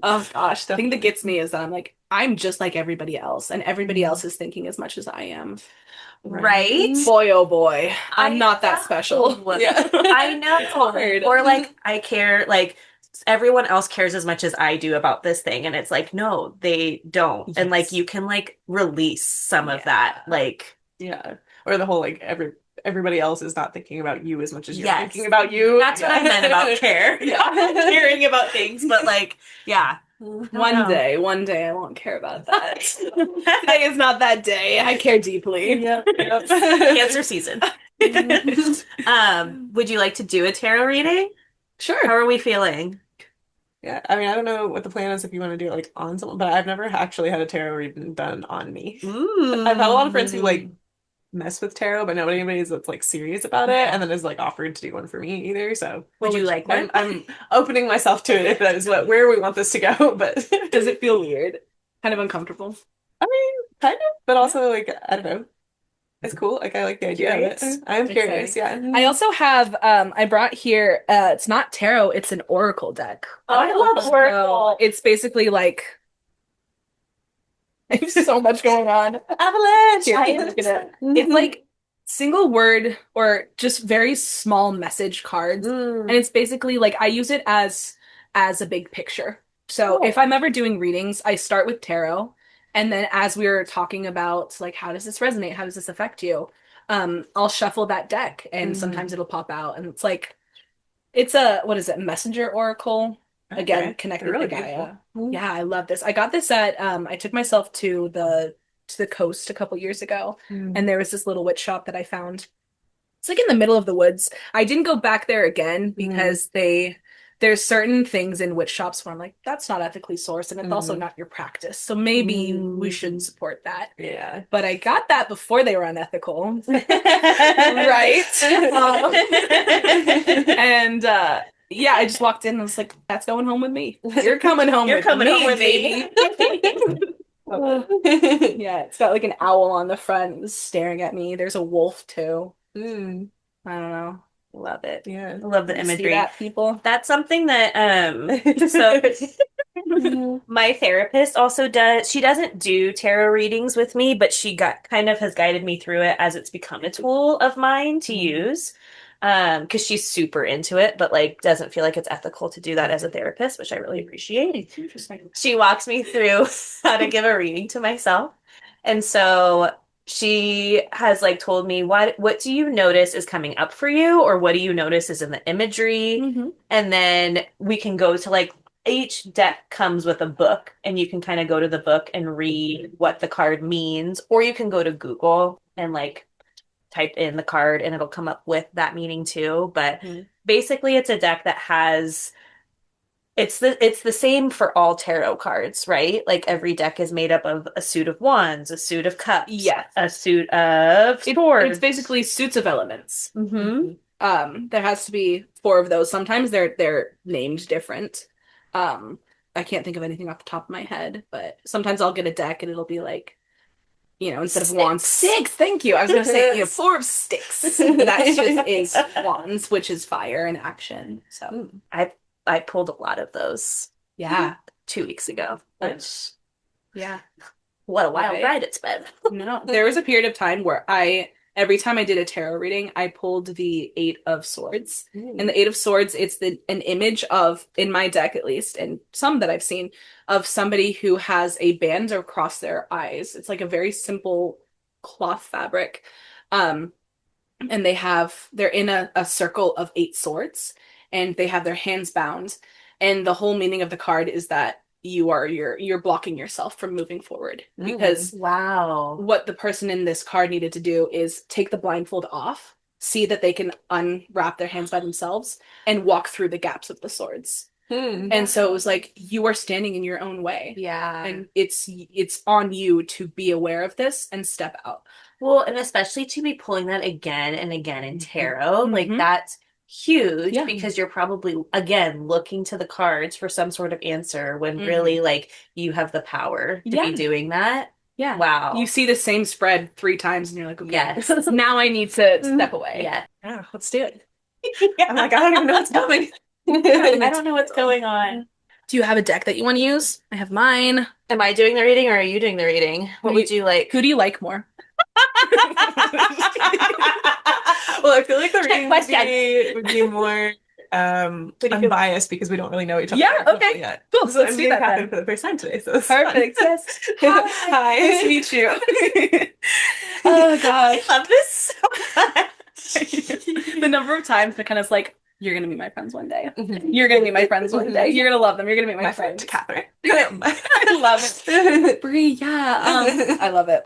Speaker 3: Oh gosh, the thing that
Speaker 2: Definitely.
Speaker 3: gets me is that I'm like, I'm just like everybody else, and everybody
Speaker 2: Mhm.
Speaker 3: else is thinking as much as I am.
Speaker 1: Right?
Speaker 3: Boy, oh boy, I'm
Speaker 1: I
Speaker 3: not that
Speaker 1: know.
Speaker 3: special.
Speaker 2: Yeah.
Speaker 1: I know.
Speaker 3: It's hard.
Speaker 1: Or like I care, like everyone else cares as much as I do about this thing. And it's like, no, they don't. And like
Speaker 3: Yes.
Speaker 1: you can like release some of
Speaker 3: Yeah.
Speaker 1: that. Like,
Speaker 2: Yeah. Or the whole like everybody else is not thinking about you as much as you're
Speaker 1: yes.
Speaker 2: thinking about you.
Speaker 1: That's what I meant about care.
Speaker 2: Yeah.
Speaker 1: Not caring about things, but like, yeah. I don't know.
Speaker 3: One day I won't care about that. Today is not that day. I care deeply.
Speaker 2: Yep. Yep.
Speaker 1: Cancer season. Would you like to do a tarot reading? How
Speaker 3: Sure.
Speaker 1: are we feeling?
Speaker 2: Yeah, I mean, I don't know what the plan is if you want to do it like on someone, but I've never actually had a tarot reading done on me.
Speaker 1: Ooh.
Speaker 2: I've had a lot of friends who like mess with tarot, but nobody anybody's that's like serious about it, and then is like offered to do one for me either. So
Speaker 1: Would you like one?
Speaker 2: I'm opening myself to it if that is where we want this to go. But
Speaker 3: Does it feel weird? Kind of uncomfortable.
Speaker 2: I mean, kind of, but also like I don't know, it's cool. Like I like the idea of
Speaker 3: Curious?
Speaker 2: it. I'm curious. Yeah.
Speaker 3: I also have I brought here it's not tarot, it's an oracle deck.
Speaker 1: Oh, I love
Speaker 3: So
Speaker 1: Oracle.
Speaker 3: it's basically like there's so much going on.
Speaker 1: Avalanche.
Speaker 3: Here, look at it. It's like single word or just very small message cards.
Speaker 2: Mm.
Speaker 3: And it's basically like I use it as a big picture. So
Speaker 2: Cool.
Speaker 3: if I'm ever doing readings, I start with tarot, and then as we were talking about like how does this resonate? How does this affect you? I'll shuffle that deck, and
Speaker 2: Mhm.
Speaker 3: sometimes it'll pop out, and it's like it's a what is it? Messenger oracle. Again,
Speaker 2: Okay.
Speaker 3: connected
Speaker 2: They're really
Speaker 3: to Gaia.
Speaker 2: beautiful.
Speaker 3: Yeah, I love this. I got this at I took myself to the coast a couple years ago,
Speaker 2: Mm.
Speaker 3: and there was this little witch shop that I found. It's like in the middle of the woods. I didn't go back there again because there's certain things in witch shops where I'm like, that's not ethically sourced, and it's also
Speaker 2: Mhm.
Speaker 3: not your practice. So maybe we
Speaker 2: Mm.
Speaker 3: shouldn't support that.
Speaker 2: Yeah.
Speaker 3: But I got that before they were unethical.
Speaker 1: Right.
Speaker 3: And yeah, I just walked in and was like, that's going home with me. You're coming home
Speaker 1: You're
Speaker 3: with
Speaker 1: coming
Speaker 3: me,
Speaker 1: home with
Speaker 3: baby. Yeah, it's got like an owl on the front it was staring at me. There's a wolf too.
Speaker 2: Mm.
Speaker 3: I don't know.
Speaker 1: Love it.
Speaker 2: Yeah.
Speaker 1: I love the
Speaker 3: You see
Speaker 1: imagery.
Speaker 3: that, people?
Speaker 1: That's something that so my therapist also does. She doesn't do tarot readings with me, but she got kind of has guided me through it as it's become a tool of mine to use. Because she's super into it, but like doesn't feel like it's ethical to do that as a therapist, which I really appreciate.
Speaker 3: Interesting.
Speaker 1: She walks me through how to give a reading to myself. And so she has like told me what do you notice is coming up for you, or what do you notice is in the imagery?
Speaker 3: Mm-hmm.
Speaker 1: And then we can go to like each deck comes with a book, and you can kind of go to the book and read what the card means, or you can go to Google and like type in the card and it'll come up with that meaning too. But
Speaker 2: Mhm.
Speaker 1: basically it's a deck that has it's the same for all tarot cards, right? Like every deck is made up of a suit of wands, a suit of cups,
Speaker 3: Yes.
Speaker 1: a suit of swords.
Speaker 3: It's basically suits of elements.
Speaker 1: Mm-hmm.
Speaker 3: There has to be four of those. Sometimes they're named different. I can't think of anything off the top of my head, but sometimes I'll get a deck and it'll be like, instead of wands, six. Thank you. I was gonna say, four of sticks. That just is wands, which is fire and action. So
Speaker 1: I pulled a lot of those
Speaker 3: yeah,
Speaker 1: 2 weeks ago. Which
Speaker 3: yeah.
Speaker 1: what a wild
Speaker 3: Right.
Speaker 1: ride it's been.
Speaker 3: No, there was a period of time where every time I did a tarot reading, I pulled the Eight of Swords. And the Eight of Swords, it's an image of, in my deck at least, and some that I've seen, of somebody who has a band across their eyes. It's like a very simple cloth fabric. And they're in a circle of 8 swords, and they have their hands bound. And the whole meaning of the card is that you're blocking yourself from moving forward, because
Speaker 1: Wow.
Speaker 3: what the person in this card needed to do is take the blindfold off, see that they can unwrap their hands by themselves, and walk through the gaps of the swords. And so it was like, you are standing in your own way.
Speaker 1: Yeah.
Speaker 3: And it's on you to be aware of this and step out.
Speaker 1: Well, and especially to be pulling that again and again in tarot, like
Speaker 3: Mhm.
Speaker 1: that's huge
Speaker 3: Yeah.
Speaker 1: because you're probably again looking to the cards for some sort of answer when
Speaker 3: Mhm.
Speaker 1: really like you have the power to
Speaker 3: Yeah.
Speaker 1: be doing that.
Speaker 3: Yeah.
Speaker 1: Wow.
Speaker 3: You see the same spread 3 times and you're like, okay,
Speaker 1: Yes.
Speaker 3: now I need to step away.
Speaker 1: Yeah.
Speaker 2: Yeah, let's do it. I'm like, I don't even know what's coming.
Speaker 1: I don't know what's going on.
Speaker 3: Do you have a deck that you want to use? I have mine.
Speaker 1: Am I doing the reading or are you doing the reading? What would you like?
Speaker 3: Who do you like more?
Speaker 2: Well, I feel like the
Speaker 1: Trick
Speaker 2: reading would be more unbiased because we don't really know each other
Speaker 3: Yeah,
Speaker 2: that
Speaker 3: okay.
Speaker 2: yet.
Speaker 3: Cool.
Speaker 2: So
Speaker 3: Let's
Speaker 2: I'm
Speaker 3: do
Speaker 2: meeting
Speaker 3: that
Speaker 2: Catherine
Speaker 3: then.
Speaker 2: for the first time today, so it's fun.
Speaker 3: Perfect. Yes.
Speaker 2: Hi.
Speaker 3: Nice to meet you. Oh gosh.
Speaker 1: I love this so much.
Speaker 3: The number of times McKenna's like, you're gonna be my friends one day.
Speaker 2: Mhm.
Speaker 3: You're gonna be my friends one day. You're gonna love them. You're gonna be my
Speaker 2: My
Speaker 3: friends.
Speaker 2: friend Catherine.
Speaker 3: I love it. Brie, yeah. I love it.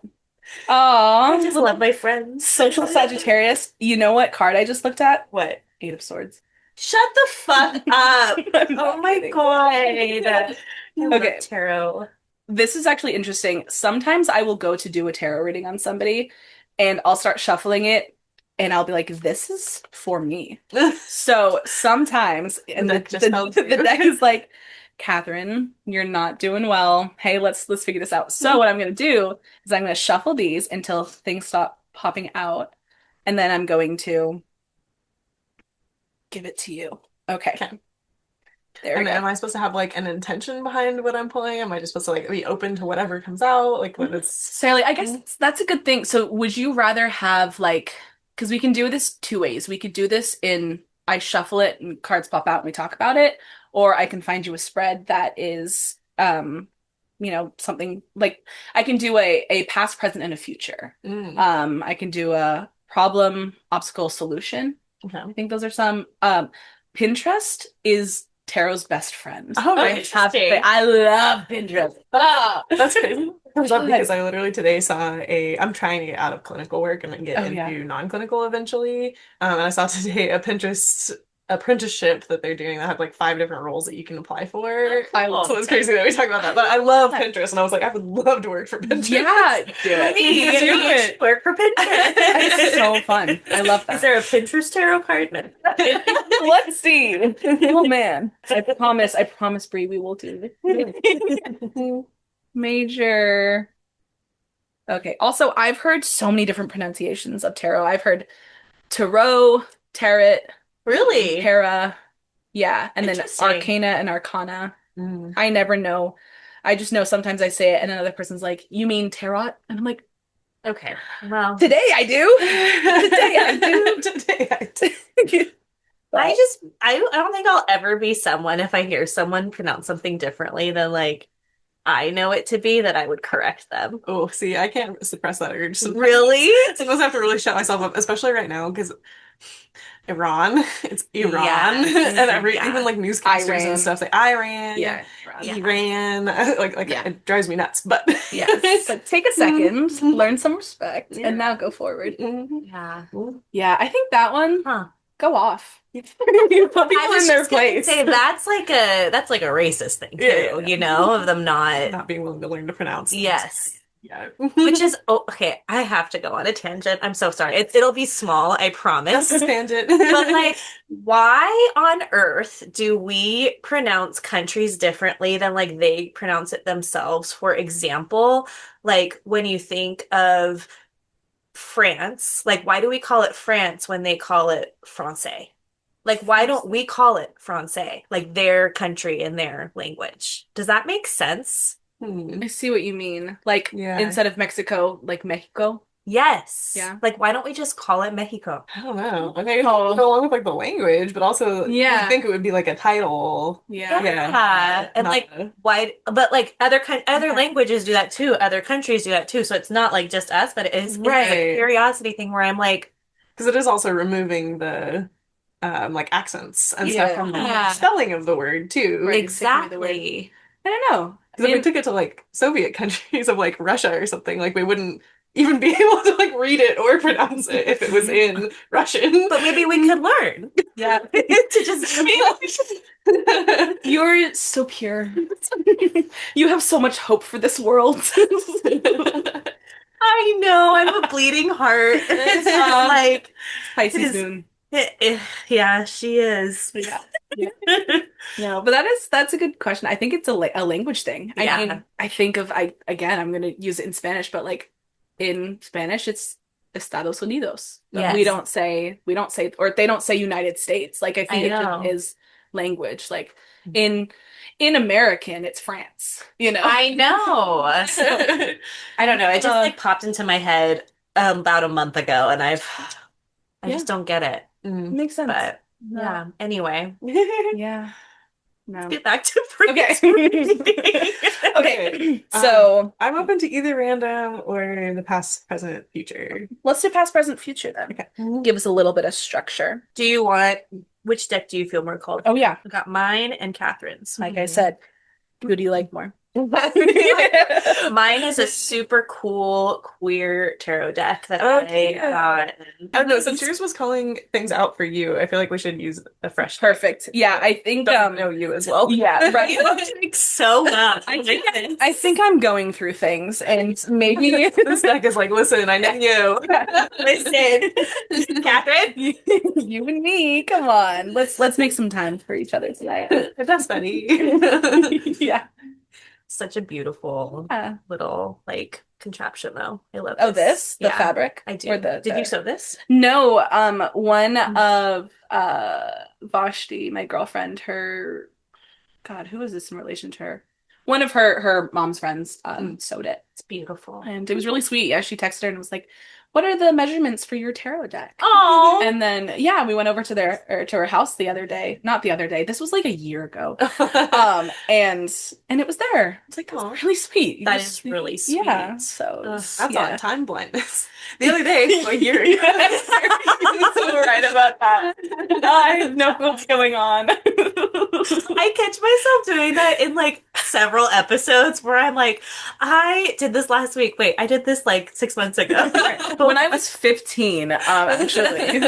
Speaker 1: I
Speaker 3: Aw.
Speaker 1: just love my friends.
Speaker 3: Social Sagittarius. You know what card I just looked at?
Speaker 1: What?
Speaker 3: 8 of Swords.
Speaker 1: Shut the fuck up. Oh my
Speaker 3: kidding.
Speaker 1: god. I love
Speaker 3: Okay.
Speaker 1: tarot.
Speaker 3: This is actually interesting. Sometimes I will go to do a tarot reading on somebody and I'll start shuffling it and I'll be like, this is for me. So sometimes, and
Speaker 2: deck just helps you.
Speaker 3: the deck is like, Catherine, you're not doing well. Hey, let's figure this out. So what I'm gonna do is I'm gonna shuffle these until things stop popping out, and then I'm going to give it to you. Okay.
Speaker 2: Okay.
Speaker 3: There we
Speaker 2: And
Speaker 3: go.
Speaker 2: am I supposed to have like an intention behind what I'm pulling? Am I just supposed to like be open to whatever comes out? Like when it's
Speaker 3: Sally, I guess that's a good thing. So would you rather have like, because we can do this 2 ways. We could do this in I shuffle it and cards pop out and we talk about it, or I can find you a spread that is something like I can do a past, present, and a future. I can do a problem, obstacle, solution.
Speaker 2: Okay.
Speaker 3: I think those are some. Pinterest is tarot's best friend.
Speaker 2: Oh,
Speaker 3: I
Speaker 2: nice.
Speaker 3: have to say, I love Pinterest. Ah!
Speaker 2: That's crazy. Comes up because I literally today saw I'm trying to get out of clinical work and then get into
Speaker 3: yeah.
Speaker 2: non-clinical eventually. And I saw today a Pinterest apprenticeship that they're doing that had like 5 different roles that you can apply for.
Speaker 1: Cool.
Speaker 2: So it's crazy that we talk about that. But I love Pinterest and I was like, I would love to work for Pinterest.
Speaker 3: Yeah, do it.
Speaker 1: Hey,
Speaker 3: Do it.
Speaker 1: work for Pinterest.
Speaker 3: It's so fun. I love that.
Speaker 1: Is there a Pinterest tarot card?
Speaker 3: Let's see. Oh man. I promise, Brie, we will do it. Major. Okay. Also, I've heard so many different pronunciations of tarot. I've heard tarot, tarot,
Speaker 1: Really?
Speaker 3: para, yeah, and then
Speaker 1: Interesting.
Speaker 3: arcana and arcana.
Speaker 2: Mm.
Speaker 3: I never know. I just know sometimes I say it and another person's like, "You mean tarot?" And I'm like,
Speaker 1: Okay. Well,
Speaker 3: "Today I do. Today I do."
Speaker 2: Today I do.
Speaker 1: I don't think I'll ever be someone if I hear someone pronounce something differently than like I know it to be that I would correct them.
Speaker 2: Oh, see, I can't suppress that urge. Sometimes.
Speaker 1: Really?
Speaker 2: Sometimes I have to really shut myself up, especially right now, because Iran. It's Iran.
Speaker 1: Yes.
Speaker 2: And
Speaker 1: Yeah.
Speaker 2: even like newscasters
Speaker 3: Iran.
Speaker 2: and stuff say Iran.
Speaker 3: Yeah.
Speaker 2: Iran. Like
Speaker 3: Yeah.
Speaker 2: it drives me nuts. But
Speaker 3: Yes. But take a second,
Speaker 2: Mhm.
Speaker 3: learn some respect,
Speaker 2: Yeah.
Speaker 3: and now go forward.
Speaker 2: Mhm.
Speaker 1: Yeah.
Speaker 3: Yeah, I think that one,
Speaker 1: Huh.
Speaker 3: go off. You put
Speaker 1: I
Speaker 3: people
Speaker 1: was
Speaker 3: in their
Speaker 1: just gonna
Speaker 3: place.
Speaker 1: say that's like a racist thing too,
Speaker 2: Yeah.
Speaker 1: you know, of them not.
Speaker 2: Not being willing to learn to pronounce things.
Speaker 1: Yes.
Speaker 2: Yeah.
Speaker 1: Which is okay. I have to go on a tangent. I'm so sorry. It'll be small, I promise.
Speaker 2: Just a tangent.
Speaker 1: But like, why on earth do we pronounce countries differently than like they pronounce it themselves? For example, like when you think of France, like why do we call it France when they call it Francais? Like why don't we call it Francais, like their country and their language? Does that make sense?
Speaker 3: I see what you mean. Like,
Speaker 2: Yeah.
Speaker 3: instead of Mexico, like Mexico.
Speaker 1: Yes.
Speaker 3: Yeah.
Speaker 1: Like why don't we just call it Mexico?
Speaker 2: I don't know. Like I go along with like the language, but also
Speaker 3: Yeah.
Speaker 2: I think it would be like a title.
Speaker 3: Yeah.
Speaker 1: Yeah. And
Speaker 2: Not
Speaker 1: like
Speaker 2: a-
Speaker 1: why but like other
Speaker 3: Yeah.
Speaker 1: languages do that too. Other countries do that too. So it's not like just us, but it's a
Speaker 2: Right.
Speaker 1: curiosity thing where I'm like,
Speaker 2: because it is also removing the like accents and
Speaker 3: Yeah.
Speaker 2: stuff from the
Speaker 1: Yeah.
Speaker 2: spelling of the word too.
Speaker 3: Right.
Speaker 1: exactly.
Speaker 3: I don't know.
Speaker 2: Because if we took it to like Soviet countries of like Russia or something, like we wouldn't even be able to like read it or pronounce it if it was in Russian.
Speaker 1: But maybe we could learn.
Speaker 3: Yeah.
Speaker 1: To just
Speaker 3: You're so pure. You have so much hope for this world.
Speaker 1: I know, I'm a bleeding heart. It's just like
Speaker 3: Pisces
Speaker 1: It is-
Speaker 3: moon.
Speaker 1: yeah, she is.
Speaker 3: Yeah. No, but that's a good question. I think it's a language thing. I
Speaker 1: Yeah.
Speaker 3: mean, again, I'm gonna use it in Spanish, but like in Spanish, it's Estados Unidos. But
Speaker 1: Yes.
Speaker 3: we don't say, or they don't say United States. Like I think
Speaker 1: I
Speaker 3: it
Speaker 1: know.
Speaker 3: just is language. Like in American, it's France. You know.
Speaker 1: I know. So, I don't know. It just like popped into my head about a month ago, and I just don't get it.
Speaker 3: Makes sense.
Speaker 1: But yeah. Anyway,
Speaker 3: Yeah. No.
Speaker 1: let's get back to
Speaker 3: Okay.
Speaker 1: okay.
Speaker 3: Okay. So
Speaker 2: I'm open to either random or the past, present, future.
Speaker 3: let's do past, present, future then.
Speaker 2: Okay.
Speaker 3: Give us a little bit of structure.
Speaker 1: Do you want which deck do you feel more called?
Speaker 3: Oh yeah.
Speaker 1: I got mine and Catherine's.
Speaker 3: Like I said, who do you like more?
Speaker 1: Mine is a super cool queer tarot deck that I
Speaker 2: Okay.
Speaker 1: got.
Speaker 2: I don't know. Since yours was calling things out for you, I feel like we should use a fresh.
Speaker 3: Perfect. Yeah, I think
Speaker 2: Doesn't know you as well.
Speaker 3: yeah, right.
Speaker 1: You look like so well.
Speaker 3: I think I'm going through things and maybe
Speaker 2: This deck is like, listen, I know you.
Speaker 1: Listen, Catherine.
Speaker 3: you and me, come on. Let's make some time for each other tonight.
Speaker 2: That's funny.
Speaker 3: Yeah.
Speaker 1: Such a beautiful
Speaker 3: Yeah.
Speaker 1: little like contraption, though. I love
Speaker 3: Oh, the
Speaker 1: Yeah,
Speaker 3: fabric?
Speaker 1: I do.
Speaker 3: Or the
Speaker 1: Did you sew this?
Speaker 3: No, one of Vashti, my girlfriend, God, who is this in relation to her? One of her mom's friends sewed it.
Speaker 1: It's beautiful.
Speaker 3: And it was really sweet. Yeah, she texted her and was like, "What are the measurements for your tarot deck?"
Speaker 1: Oh,
Speaker 3: And then we went over to her house the other day. Not the other day. This was like a year ago. And it was there. It's like, that's
Speaker 2: Aw.
Speaker 3: really sweet.
Speaker 1: That is really sweet.
Speaker 3: Yeah. So
Speaker 2: That's
Speaker 3: yeah.
Speaker 2: on time blindness. The other day, a year ago.
Speaker 3: So right about that. I have no clue what's going on.
Speaker 1: I catch myself doing that in like several episodes where I'm like, I did this last week. Wait, I did this like 6 months ago.
Speaker 3: When I was 15, actually.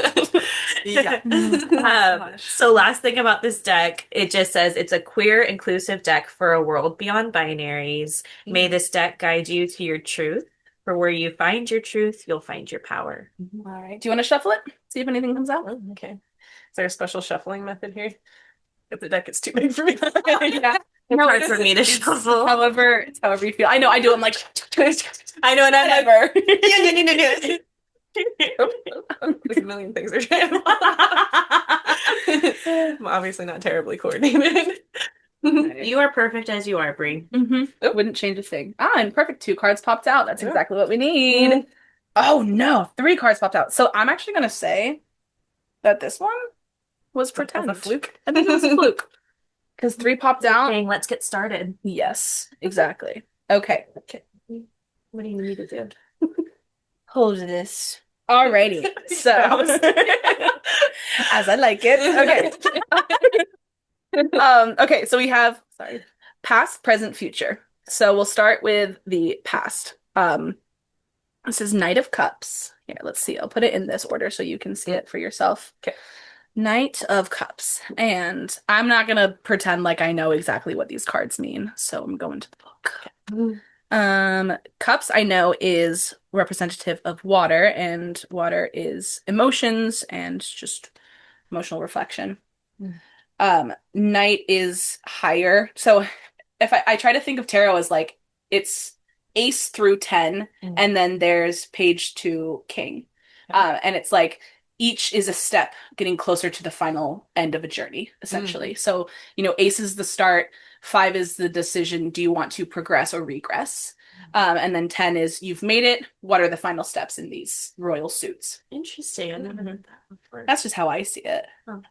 Speaker 2: Yeah.
Speaker 1: So last thing about this deck, it just says it's a queer, inclusive deck for a world beyond binaries. May this deck guide you to your truth. For where you find your truth, you'll find your power.
Speaker 3: All right. Do you want to shuffle it? See if anything comes out?
Speaker 2: Oh, okay. Is there a special shuffling method here? If the deck is too big for me.
Speaker 3: Yeah.
Speaker 1: It's hard
Speaker 3: it
Speaker 1: for
Speaker 3: is-
Speaker 1: me to
Speaker 3: it's
Speaker 1: shuffle.
Speaker 3: However you feel. I know. I do. I'm like,
Speaker 1: I know, and I'm like,
Speaker 3: whatever.
Speaker 2: There's a million things are trying. I'm obviously not terribly coordinated.
Speaker 1: You are perfect as you are, Brie.
Speaker 3: Mm-hmm. Wouldn't change a thing. And perfect. 2 cards popped out. That's
Speaker 2: Yeah.
Speaker 3: exactly what we need. Oh no, 3 cards popped out. So I'm actually gonna say that this one was pretend.
Speaker 2: A fluke.
Speaker 3: I think it was a fluke. Because 3 popped out.
Speaker 1: Dang, let's get started.
Speaker 3: Yes, exactly. Okay.
Speaker 1: What do you need to do? Hold this.
Speaker 3: Alrighty. So As I like it. Okay. Okay, so we have, sorry, past, present, future. So we'll start with the past. This is Knight of Cups. Here, let's see. I'll put it in this order so you can see it for yourself.
Speaker 2: Okay.
Speaker 3: Knight of Cups. And I'm not gonna pretend like I know exactly what these cards mean, so I'm going to the book. Cups I know is representative of water, and water is emotions and just emotional reflection. Knight is higher. So if I try to think of tarot as like it's ace through 10, and then there's page to king. And it's like each is a step getting closer to the final end of a journey, essentially. So, ace is the start, 5 is the decision, do you want to progress or regress? And then 10 is you've made it, what are the final steps in these royal suits?
Speaker 1: Interesting. I never heard that before.
Speaker 3: That's just how I see it.
Speaker 1: Oh.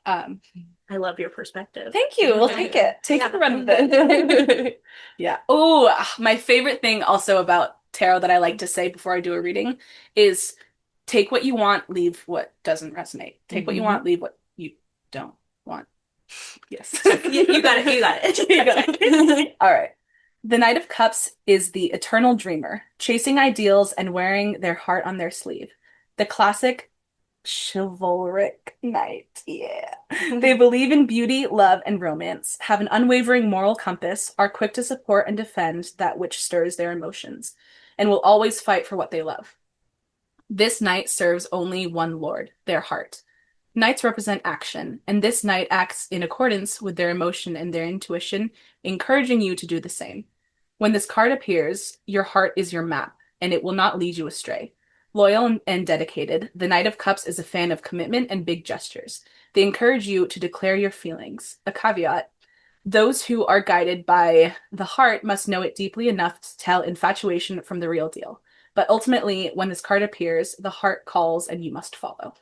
Speaker 3: I
Speaker 1: love your perspective.
Speaker 3: Thank you. We'll take it. Take the run with it. Yeah. Oh, my favorite thing also about tarot that I like to say before I do a reading is take what you want, leave what doesn't resonate. Take what you want, leave what you don't want. Yes.
Speaker 1: You got it. You got it.
Speaker 3: You got it. All right. The Knight of Cups is the eternal dreamer, chasing ideals and wearing their heart on their sleeve. The classic chivalric knight. Yeah. They believe in beauty, love, and romance, have an unwavering moral compass, are quick to support and defend that which stirs their emotions, and will always fight for what they love. This knight serves only one lord, their heart. Knights represent action, and this knight acts in accordance with their emotion and their intuition, encouraging you to do the same. When this card appears, your heart is your map, and it will not lead you astray. Loyal and dedicated, the Knight of Cups is a fan of commitment and big gestures. They encourage you to declare your feelings. A caveat: those who are guided by the heart must know it deeply enough to tell infatuation from the real deal. But ultimately, when this card appears, the heart calls and you must follow.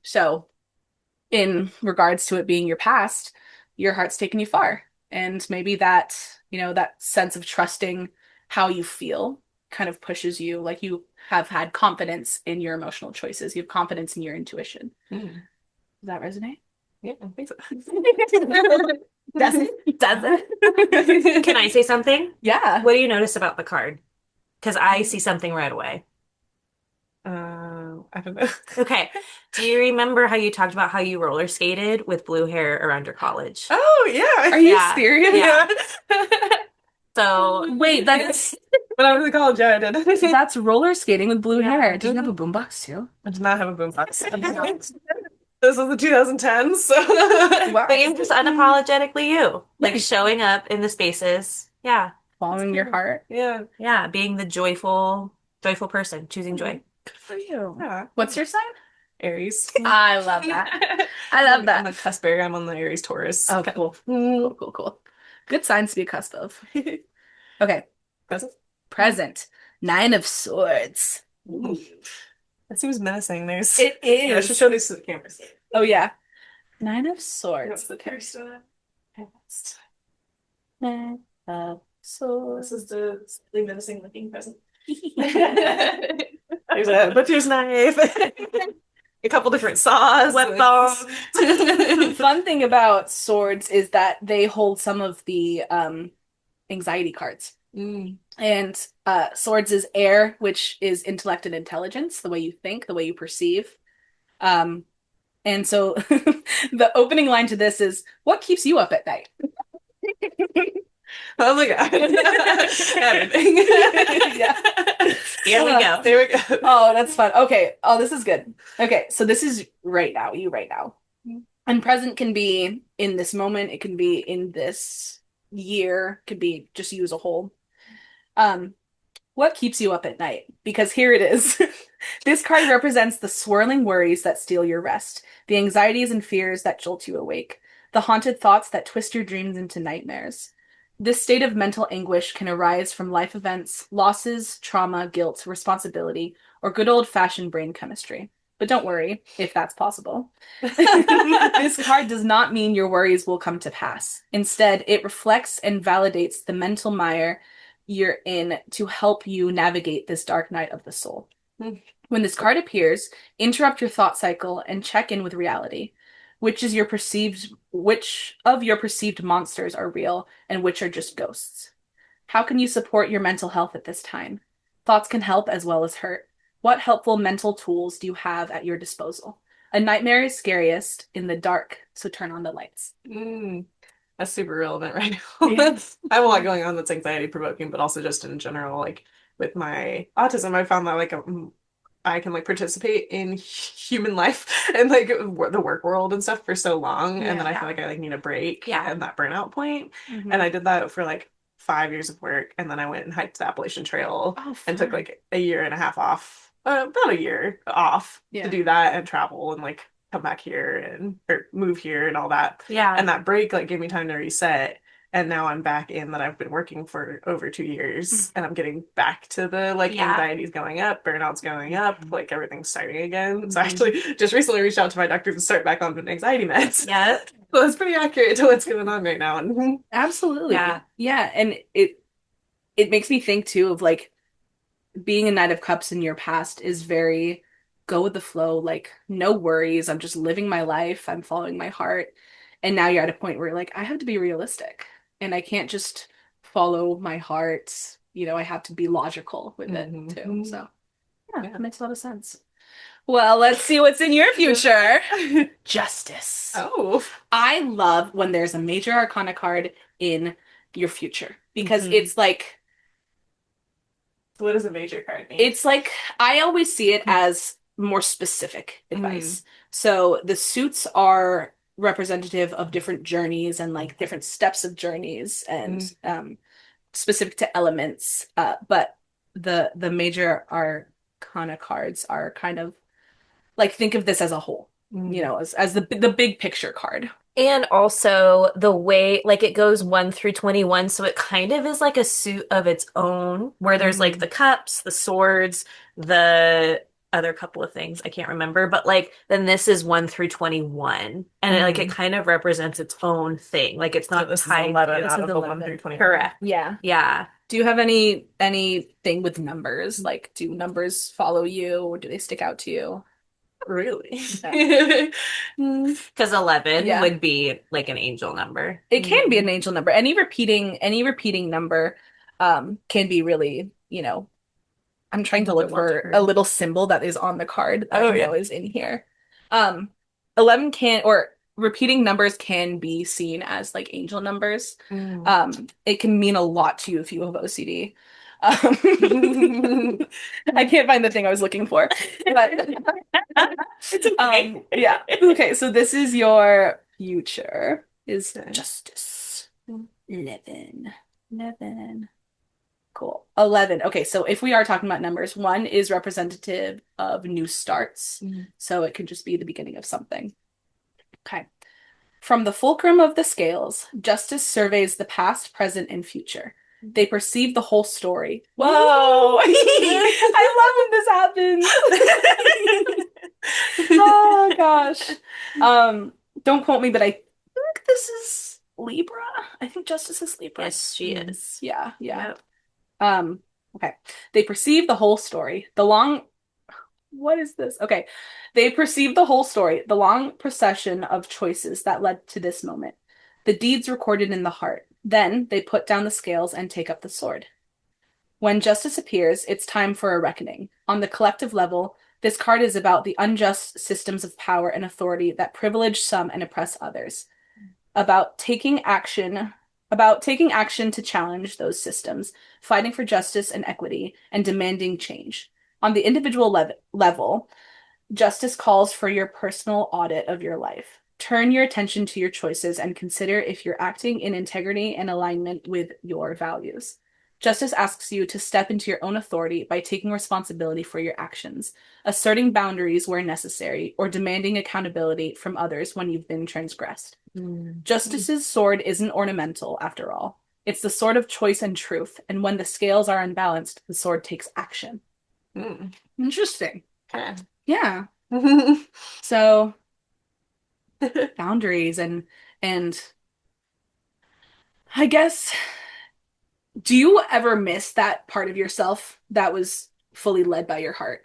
Speaker 3: So, in regards to it being your past, your heart's taken you far. And maybe that, that sense of trusting how you feel kind of pushes you, like you have had confidence in your emotional choices. You have confidence in your intuition. Does that resonate?
Speaker 2: Yeah, I think so.
Speaker 3: Does it? Does it?
Speaker 1: Can I say something?
Speaker 3: Yeah.
Speaker 1: What do you notice about the card? Because I see something right away.
Speaker 2: I don't know. Okay.
Speaker 1: Do you remember how you talked about how you roller skated with blue hair around your college?
Speaker 2: Oh, yeah.
Speaker 3: Are you serious?
Speaker 1: Yeah. So
Speaker 3: wait, that's
Speaker 2: when I was in college, yeah, I did.
Speaker 3: That's roller skating with blue hair. Did you have a boombox too?
Speaker 2: I did not have a boombox. This was the 2010s, so
Speaker 3: Wow.
Speaker 1: But you're just unapologetically you, like showing up in the spaces. Yeah,
Speaker 3: following your heart.
Speaker 2: Yeah,
Speaker 1: being the joyful person, choosing joy.
Speaker 3: Good for you.
Speaker 2: Yeah.
Speaker 3: What's your sign?
Speaker 2: Aries.
Speaker 3: I love that. I love that.
Speaker 2: I'm a cusp area. I'm on the Aries Taurus.
Speaker 3: Oh, cool. Cool. Good signs to be a cusp of. Okay. Present. 9 of Swords.
Speaker 2: That seems menacing.
Speaker 3: It is.
Speaker 2: Yeah, I should show these to the cameras.
Speaker 3: Oh, yeah. 9 of Swords.
Speaker 2: The text.
Speaker 3: 9 of Swords.
Speaker 2: This is the slightly menacing looking present. There's a butcher's knife. A couple different saws.
Speaker 1: Weapons.
Speaker 3: The fun thing about swords is that they hold some of the anxiety cards. And swords is air, which is intellect and intelligence, the way you think, the way you perceive. And so the opening line to this is, what keeps you up at night?
Speaker 2: Oh my God. Everything.
Speaker 3: Yeah.
Speaker 1: Here we go.
Speaker 2: There we go.
Speaker 3: Oh, that's fun. Okay. Oh, this is good. Okay. So this is right now, you right now. And present can be in this moment. It can be in this year. It could be just you as a whole. What keeps you up at night? Because here it is. This card represents the swirling worries that steal your rest, the anxieties and fears that jolt you awake, the haunted thoughts that twist your dreams into nightmares. This state of mental anguish can arise from life events, losses, trauma, guilt, responsibility, or good old-fashioned brain chemistry. But don't worry, if that's possible. This card does not mean your worries will come to pass. Instead, it reflects and validates the mental mire you're in to help you navigate this dark night of the soul. When this card appears, interrupt your thought cycle and check in with reality. Which of your perceived monsters are real and which are just ghosts? How can you support your mental health at this time? Thoughts can help as well as hurt. What helpful mental tools do you have at your disposal? A nightmare is scariest in the dark, so turn on the lights.
Speaker 2: Mm, that's super relevant right
Speaker 3: Yeah.
Speaker 2: now. I have a lot going on that's anxiety provoking, but also just in general, like with my autism, I found that I can like participate in human life and like the work world and stuff for so long, and then I feel like I like need a break and that burnout point. And I did that for like 5 years of work, and then I went and hiked the Appalachian Trail and took like a year and a half off, about a year off to do that and travel and like come back here and or move here and all that.
Speaker 1: Yeah.
Speaker 2: And that break like gave me time to reset. And now I'm back in that I've been working for over 2 years and I'm getting back to the like anxiety's going up, burnout's going up, like everything's starting again. So I actually just recently reached out to my doctor to start back on anxiety meds.
Speaker 1: Yeah.
Speaker 2: So that's pretty accurate to what's going on right now.
Speaker 3: Absolutely.
Speaker 1: Yeah.
Speaker 3: Yeah. And it makes me think too of like being a Knight of Cups in your past is very go with the flow, like no worries. I'm just living my life. I'm following my heart. And now you're at a point where you're like, I have to be realistic and I can't just follow my heart. You know, I have to be logical with it too. So yeah, it makes a lot of sense. Well, let's see what's in your future. Justice.
Speaker 2: Oh.
Speaker 3: I love when there's a major arcana card in your future because it's like
Speaker 2: what does a major card mean?
Speaker 3: it's like I always see it as more specific advice. So the suits are representative of different journeys and like different steps of journeys and specific to elements. But the major arcana cards are kind of like think of this as a whole, you know, as the big picture card.
Speaker 1: And also the way, like it goes 1 through 21, so it kind of is like a suit of its own, where there's like the cups, the swords, the other couple of things I can't remember, but like then this is 1 through 21, and it kind of represents its own thing. Like it's not
Speaker 2: this
Speaker 1: tied
Speaker 2: is 11
Speaker 1: to
Speaker 2: out of the 1
Speaker 3: 11.
Speaker 2: through 20.
Speaker 1: Correct.
Speaker 3: Yeah.
Speaker 1: Yeah.
Speaker 3: Do you have anything with numbers? Like, do numbers follow you, or do they stick out to you?
Speaker 2: Really?
Speaker 1: Because 11 would be like an angel number.
Speaker 3: It can be an angel number. Any repeating number can be really, you know, I'm trying to look for a little symbol that is on the card that I know is in here. 11 can, or repeating numbers can be seen as like angel numbers. It can mean a lot to you if you have OCD. I can't find the thing I was looking for, but
Speaker 1: it's okay.
Speaker 3: Yeah. Okay, so this is your future is justice. 11. Cool. 11. Okay, so if we are talking about numbers, 1 is representative of new starts. So it could just be the beginning of something. Okay. From the fulcrum of the scales, justice surveys the past, present, and future. They perceive the whole story. Whoa! I love when this happens. Oh gosh. Don't quote me, but I think this is Libra. I think Justice is Libra.
Speaker 1: Yes, she is.
Speaker 3: Yeah.
Speaker 1: Yep.
Speaker 3: Okay. They perceive the whole story. What is this? Okay. They perceive the whole story, the long procession of choices that led to this moment, the deeds recorded in the heart. Then they put down the scales and take up the sword. When justice appears, it's time for a reckoning. On the collective level, this card is about the unjust systems of power and authority that privilege some and oppress others. About taking action to challenge those systems, fighting for justice and equity, and demanding change. On the individual level, justice calls for your personal audit of your life. Turn your attention to your choices and consider if you're acting in integrity and alignment with your values. Justice asks you to step into your own authority by taking responsibility for your actions, asserting boundaries where necessary, or demanding accountability from others when you've been transgressed. Justice's sword isn't ornamental, after all. It's the sword of choice and truth, and when the scales are unbalanced, the sword takes action. Interesting. Yeah. So boundaries and I guess, do you ever miss that part of yourself that was fully led by your heart?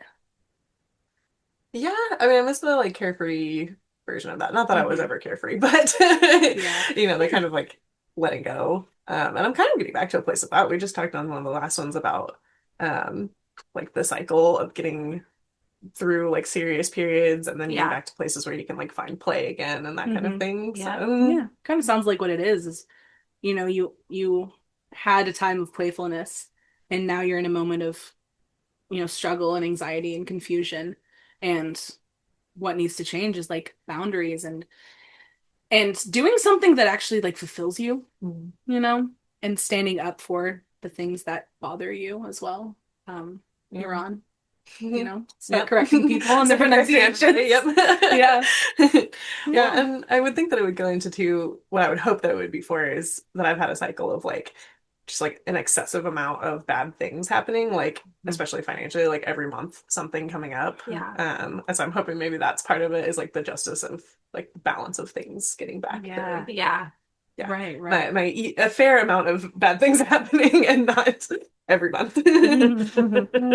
Speaker 2: Yeah, I mean, I miss the like carefree version of that. Not that I was
Speaker 3: Mhm.
Speaker 2: ever carefree, but
Speaker 3: Yeah.
Speaker 2: the kind of like letting go. And I'm kind of getting back to a place of that. We just talked on one of the last ones about um like the cycle of getting through like serious periods and then getting
Speaker 1: Yeah.
Speaker 2: back to places where you can like find play again and that kind of
Speaker 3: Hmm.
Speaker 2: thing.
Speaker 1: Yeah.
Speaker 2: So
Speaker 3: Yeah. Kind of sounds like what it is you had a time of playfulness and now you're in a moment of, struggle and anxiety and confusion. And what needs to change is like boundaries and doing something that actually like fulfills you,
Speaker 1: Mm.
Speaker 3: you know, and standing up for the things that bother you as well. You're
Speaker 2: yeah.
Speaker 3: on, start
Speaker 2: Yep.
Speaker 3: correcting people on their pronunciations.
Speaker 2: Yep.
Speaker 3: Yeah.
Speaker 2: Yeah,
Speaker 3: Yeah.
Speaker 2: and I would think that it would go into too, what I would hope that it would be for is that I've had a cycle of like just like an excessive amount of bad things happening, like especially financially, like every month something coming up.
Speaker 1: Yeah.
Speaker 2: And so I'm hoping maybe that's part of it is like the justice of like the balance of things getting back
Speaker 3: Yeah.
Speaker 2: to
Speaker 1: Yeah.
Speaker 2: yeah.
Speaker 3: Right,
Speaker 2: My
Speaker 3: right.
Speaker 2: my a fair amount of bad things happening and not every month.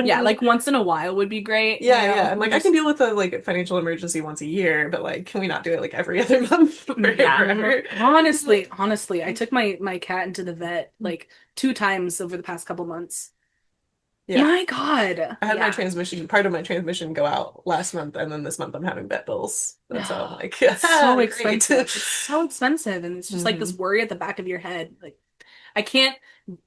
Speaker 3: Yeah, like once in a while would be great,
Speaker 2: Yeah. And like I can
Speaker 3: Just
Speaker 2: deal with a like financial emergency once a year, but like can we not do it like every other month
Speaker 1: Yeah.
Speaker 2: forever?
Speaker 3: honestly, I took my cat into the vet like 2 times over the past couple months.
Speaker 2: Yeah.
Speaker 3: My God.
Speaker 2: I had my
Speaker 1: Yeah.
Speaker 2: transmission, part of my transmission go out last month, and then this month I'm having vet bills. And so I'm like,
Speaker 3: It's so
Speaker 2: great.
Speaker 3: expensive. It's so expensive. And it's just like this
Speaker 2: Mhm.
Speaker 3: worry at the back of your head. Like, I can't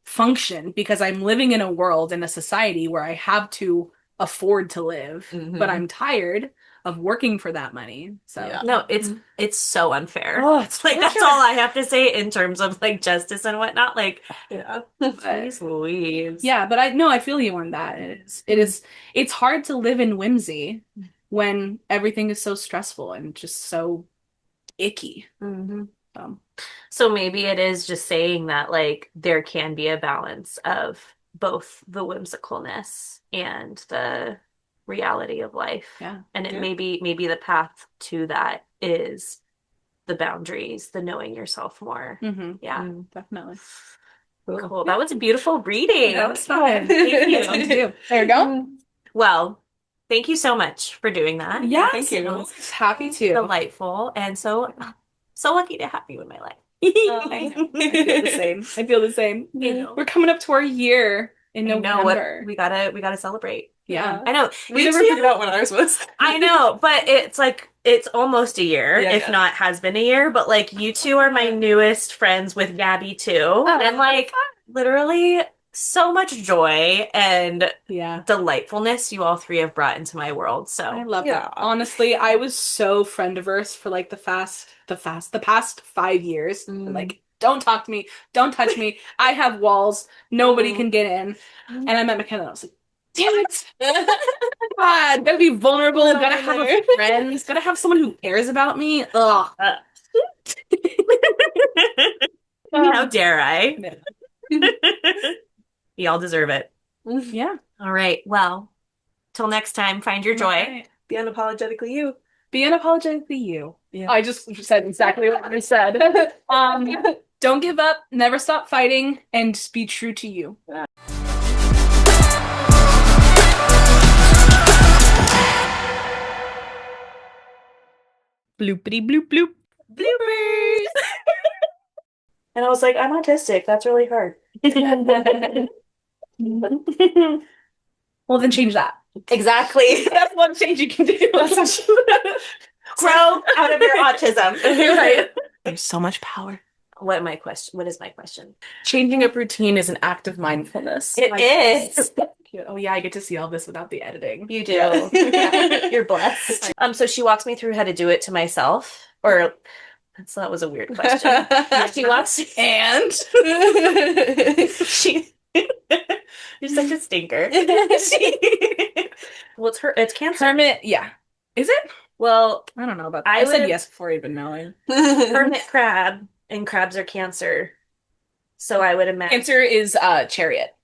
Speaker 3: function because I'm living in a world, in a society where I have to afford to live, but
Speaker 2: Mhm.
Speaker 3: I'm tired of working for that money. So,
Speaker 2: Yeah.
Speaker 1: No, it's so unfair.
Speaker 3: oh, it's
Speaker 1: Like that's
Speaker 3: torture.
Speaker 1: all I have to say in terms of like justice and whatnot. Like,
Speaker 2: Yeah.
Speaker 3: But
Speaker 1: jeez Louise.
Speaker 3: yeah, but I no, I feel you on that. It's hard to live in whimsy when everything is so stressful and just so icky.
Speaker 2: Mhm.
Speaker 3: Um,
Speaker 1: So maybe it is just saying that like there can be a balance of both the whimsicalness and the reality of life.
Speaker 3: yeah.
Speaker 1: And it
Speaker 2: Yeah.
Speaker 1: maybe the path to that is the boundaries, the knowing yourself more.
Speaker 3: Hmm.
Speaker 1: Yeah.
Speaker 3: Definitely.
Speaker 2: Cool.
Speaker 1: Cool. That was a beautiful reading.
Speaker 3: That was fun.
Speaker 1: Thank you.
Speaker 3: Fun to do. There you go.
Speaker 1: Well, thank you so much for doing that.
Speaker 3: Yes,
Speaker 2: Thank you.
Speaker 3: happy to.
Speaker 1: Delightful and so lucky to have you in my life.
Speaker 3: I feel the same. I feel the same.
Speaker 1: You know.
Speaker 3: We're coming up to our year in
Speaker 1: I know what
Speaker 3: November.
Speaker 1: we gotta celebrate.
Speaker 3: Yeah.
Speaker 1: I know.
Speaker 2: We
Speaker 1: You
Speaker 2: never
Speaker 1: two,
Speaker 2: figured out when ours was.
Speaker 1: I know, but it's like it's almost a year,
Speaker 2: Yeah,
Speaker 1: if
Speaker 2: yeah.
Speaker 1: not has been a year. But like you two are my newest friends with Gabby too. And like literally so much joy and
Speaker 3: Yeah.
Speaker 1: delightfulness you all three have brought into my world.
Speaker 3: I
Speaker 1: So
Speaker 3: love
Speaker 2: Yeah.
Speaker 3: that. Honestly, I was so friend averse for like the past 5 years.
Speaker 2: Mm.
Speaker 3: Like, don't talk to me, don't touch me. I have walls, nobody
Speaker 2: Mm.
Speaker 3: can get in. And I met McKenna and I was like, damn it. God, gotta be vulnerable, gotta have a friend, gotta have someone who cares about me. Ugh.
Speaker 1: how dare I? Y'all deserve it.
Speaker 3: Yeah.
Speaker 1: All right. Well, till next time, find your joy.
Speaker 3: Right.
Speaker 2: Be unapologetically you.
Speaker 3: Be unapologetically you.
Speaker 2: Yeah.
Speaker 3: I just said exactly what I said. Don't give up, never stop fighting, and just be true to you. Bloopity bloop bloop.
Speaker 1: Bloopers. And I was like, I'm autistic. That's really hard.
Speaker 3: Well, then change that.
Speaker 1: Exactly.
Speaker 3: That's one change you can do.
Speaker 1: Grow out of your autism.
Speaker 3: Right. There's so much power.
Speaker 1: What is my question?
Speaker 3: Changing up routine is an act of mindfulness.
Speaker 1: It is.
Speaker 3: Cute. Oh yeah, I get to see all this without the editing.
Speaker 1: You do.
Speaker 2: Yeah.
Speaker 1: You're blessed. So she walks me through how to do it to myself. Or that was a weird question. She walks
Speaker 3: And
Speaker 1: she you're such a stinker. Well, it's cancer.
Speaker 3: hermit, yeah. Is it?
Speaker 1: Well,
Speaker 3: I don't know about that.
Speaker 1: I
Speaker 3: I said
Speaker 1: would-
Speaker 3: yes before even knowing.
Speaker 1: hermit crab and crabs are cancer. So I would imagine.
Speaker 3: Cancer is chariot.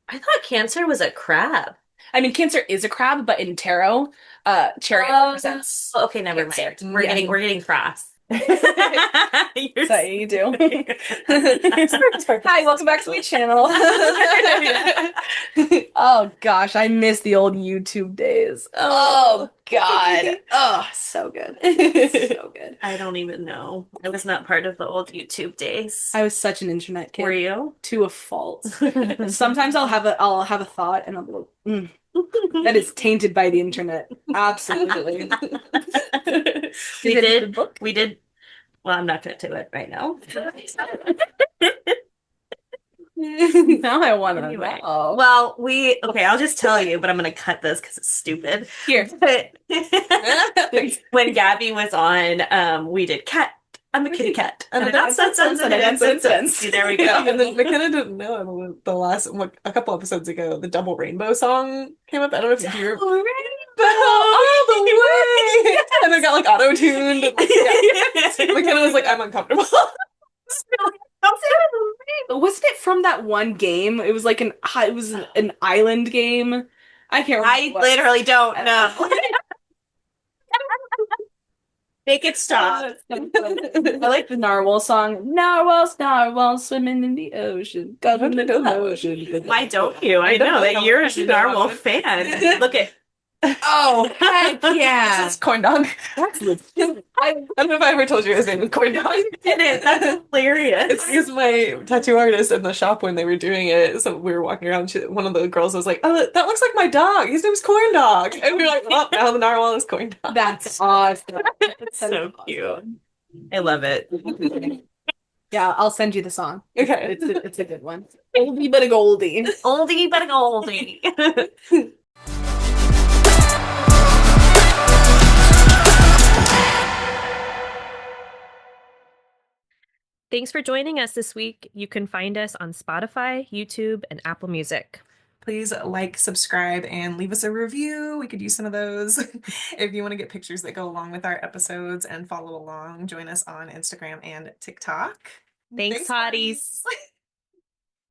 Speaker 1: I thought cancer was a crab.
Speaker 3: I mean, Cancer is a crab, but in tarot, chariot represents.
Speaker 1: Okay, never
Speaker 3: Cancer.
Speaker 1: mind. We're
Speaker 3: Yeah.
Speaker 1: getting cross. You're
Speaker 3: So you do.
Speaker 1: Hi,
Speaker 3: Hi, welcome back to my channel. Oh gosh, I miss the old YouTube days. Oh God. Oh, so good. So good.
Speaker 1: I don't even know. I was not part of the old YouTube days.
Speaker 3: I was such an internet kid.
Speaker 1: Were you?
Speaker 3: To a fault. Sometimes I'll have a thought and I'll be like, that is tainted by the internet. Absolutely.
Speaker 1: We did. Well, I'm not going to do it right now.
Speaker 3: Now I want to
Speaker 1: Anyway.
Speaker 3: know.
Speaker 1: Well, okay, I'll just tell you, but I'm going to cut this because it's stupid.
Speaker 3: Here.
Speaker 1: But when Gabby was on, we did cat. I'm a kitty cat. And I got sense. See, there we go.
Speaker 2: And then McKenna didn't know the last, a couple episodes ago, the Double Rainbow song came up. I don't know if you
Speaker 1: All
Speaker 2: all the way. And it got like auto-tuned. Yeah. McKenna was like, I'm uncomfortable.
Speaker 3: Wasn't it from that one game? It was like an island game. I can't remember.
Speaker 1: I literally don't know. Make it stop.
Speaker 3: I like the narwhal song. Narwhals, narwhals, swimming in the ocean. Got in the ocean.
Speaker 1: Why don't you? I know that you're a narwhal fan. Look at.
Speaker 3: Oh, heck yeah.
Speaker 2: This is Corn Dog.
Speaker 3: That's legit.
Speaker 2: I don't know if I ever told you his name was Corn Dog.
Speaker 1: That's hilarious.
Speaker 2: It's because my tattoo artist in the shop when they were doing it, so we were walking around, one of the girls was like, oh, that looks like my dog. His name's Corn Dog. And we were like, oh, now the narwhal is Corn Dog.
Speaker 3: That's awesome.
Speaker 1: That's so cute. I love it.
Speaker 3: Yeah, I'll send you the song.
Speaker 2: Okay.
Speaker 3: It's a good one. Oldie but a goldie.
Speaker 1: Oldie but a goldie. Thanks for joining us this week. You can find us on Spotify, YouTube, and Apple Music.
Speaker 2: Please like, subscribe, and leave us a review. We could use some of those. If you want to get pictures that go along with our episodes and follow along, join us on Instagram and TikTok.
Speaker 1: Thanks, hotties.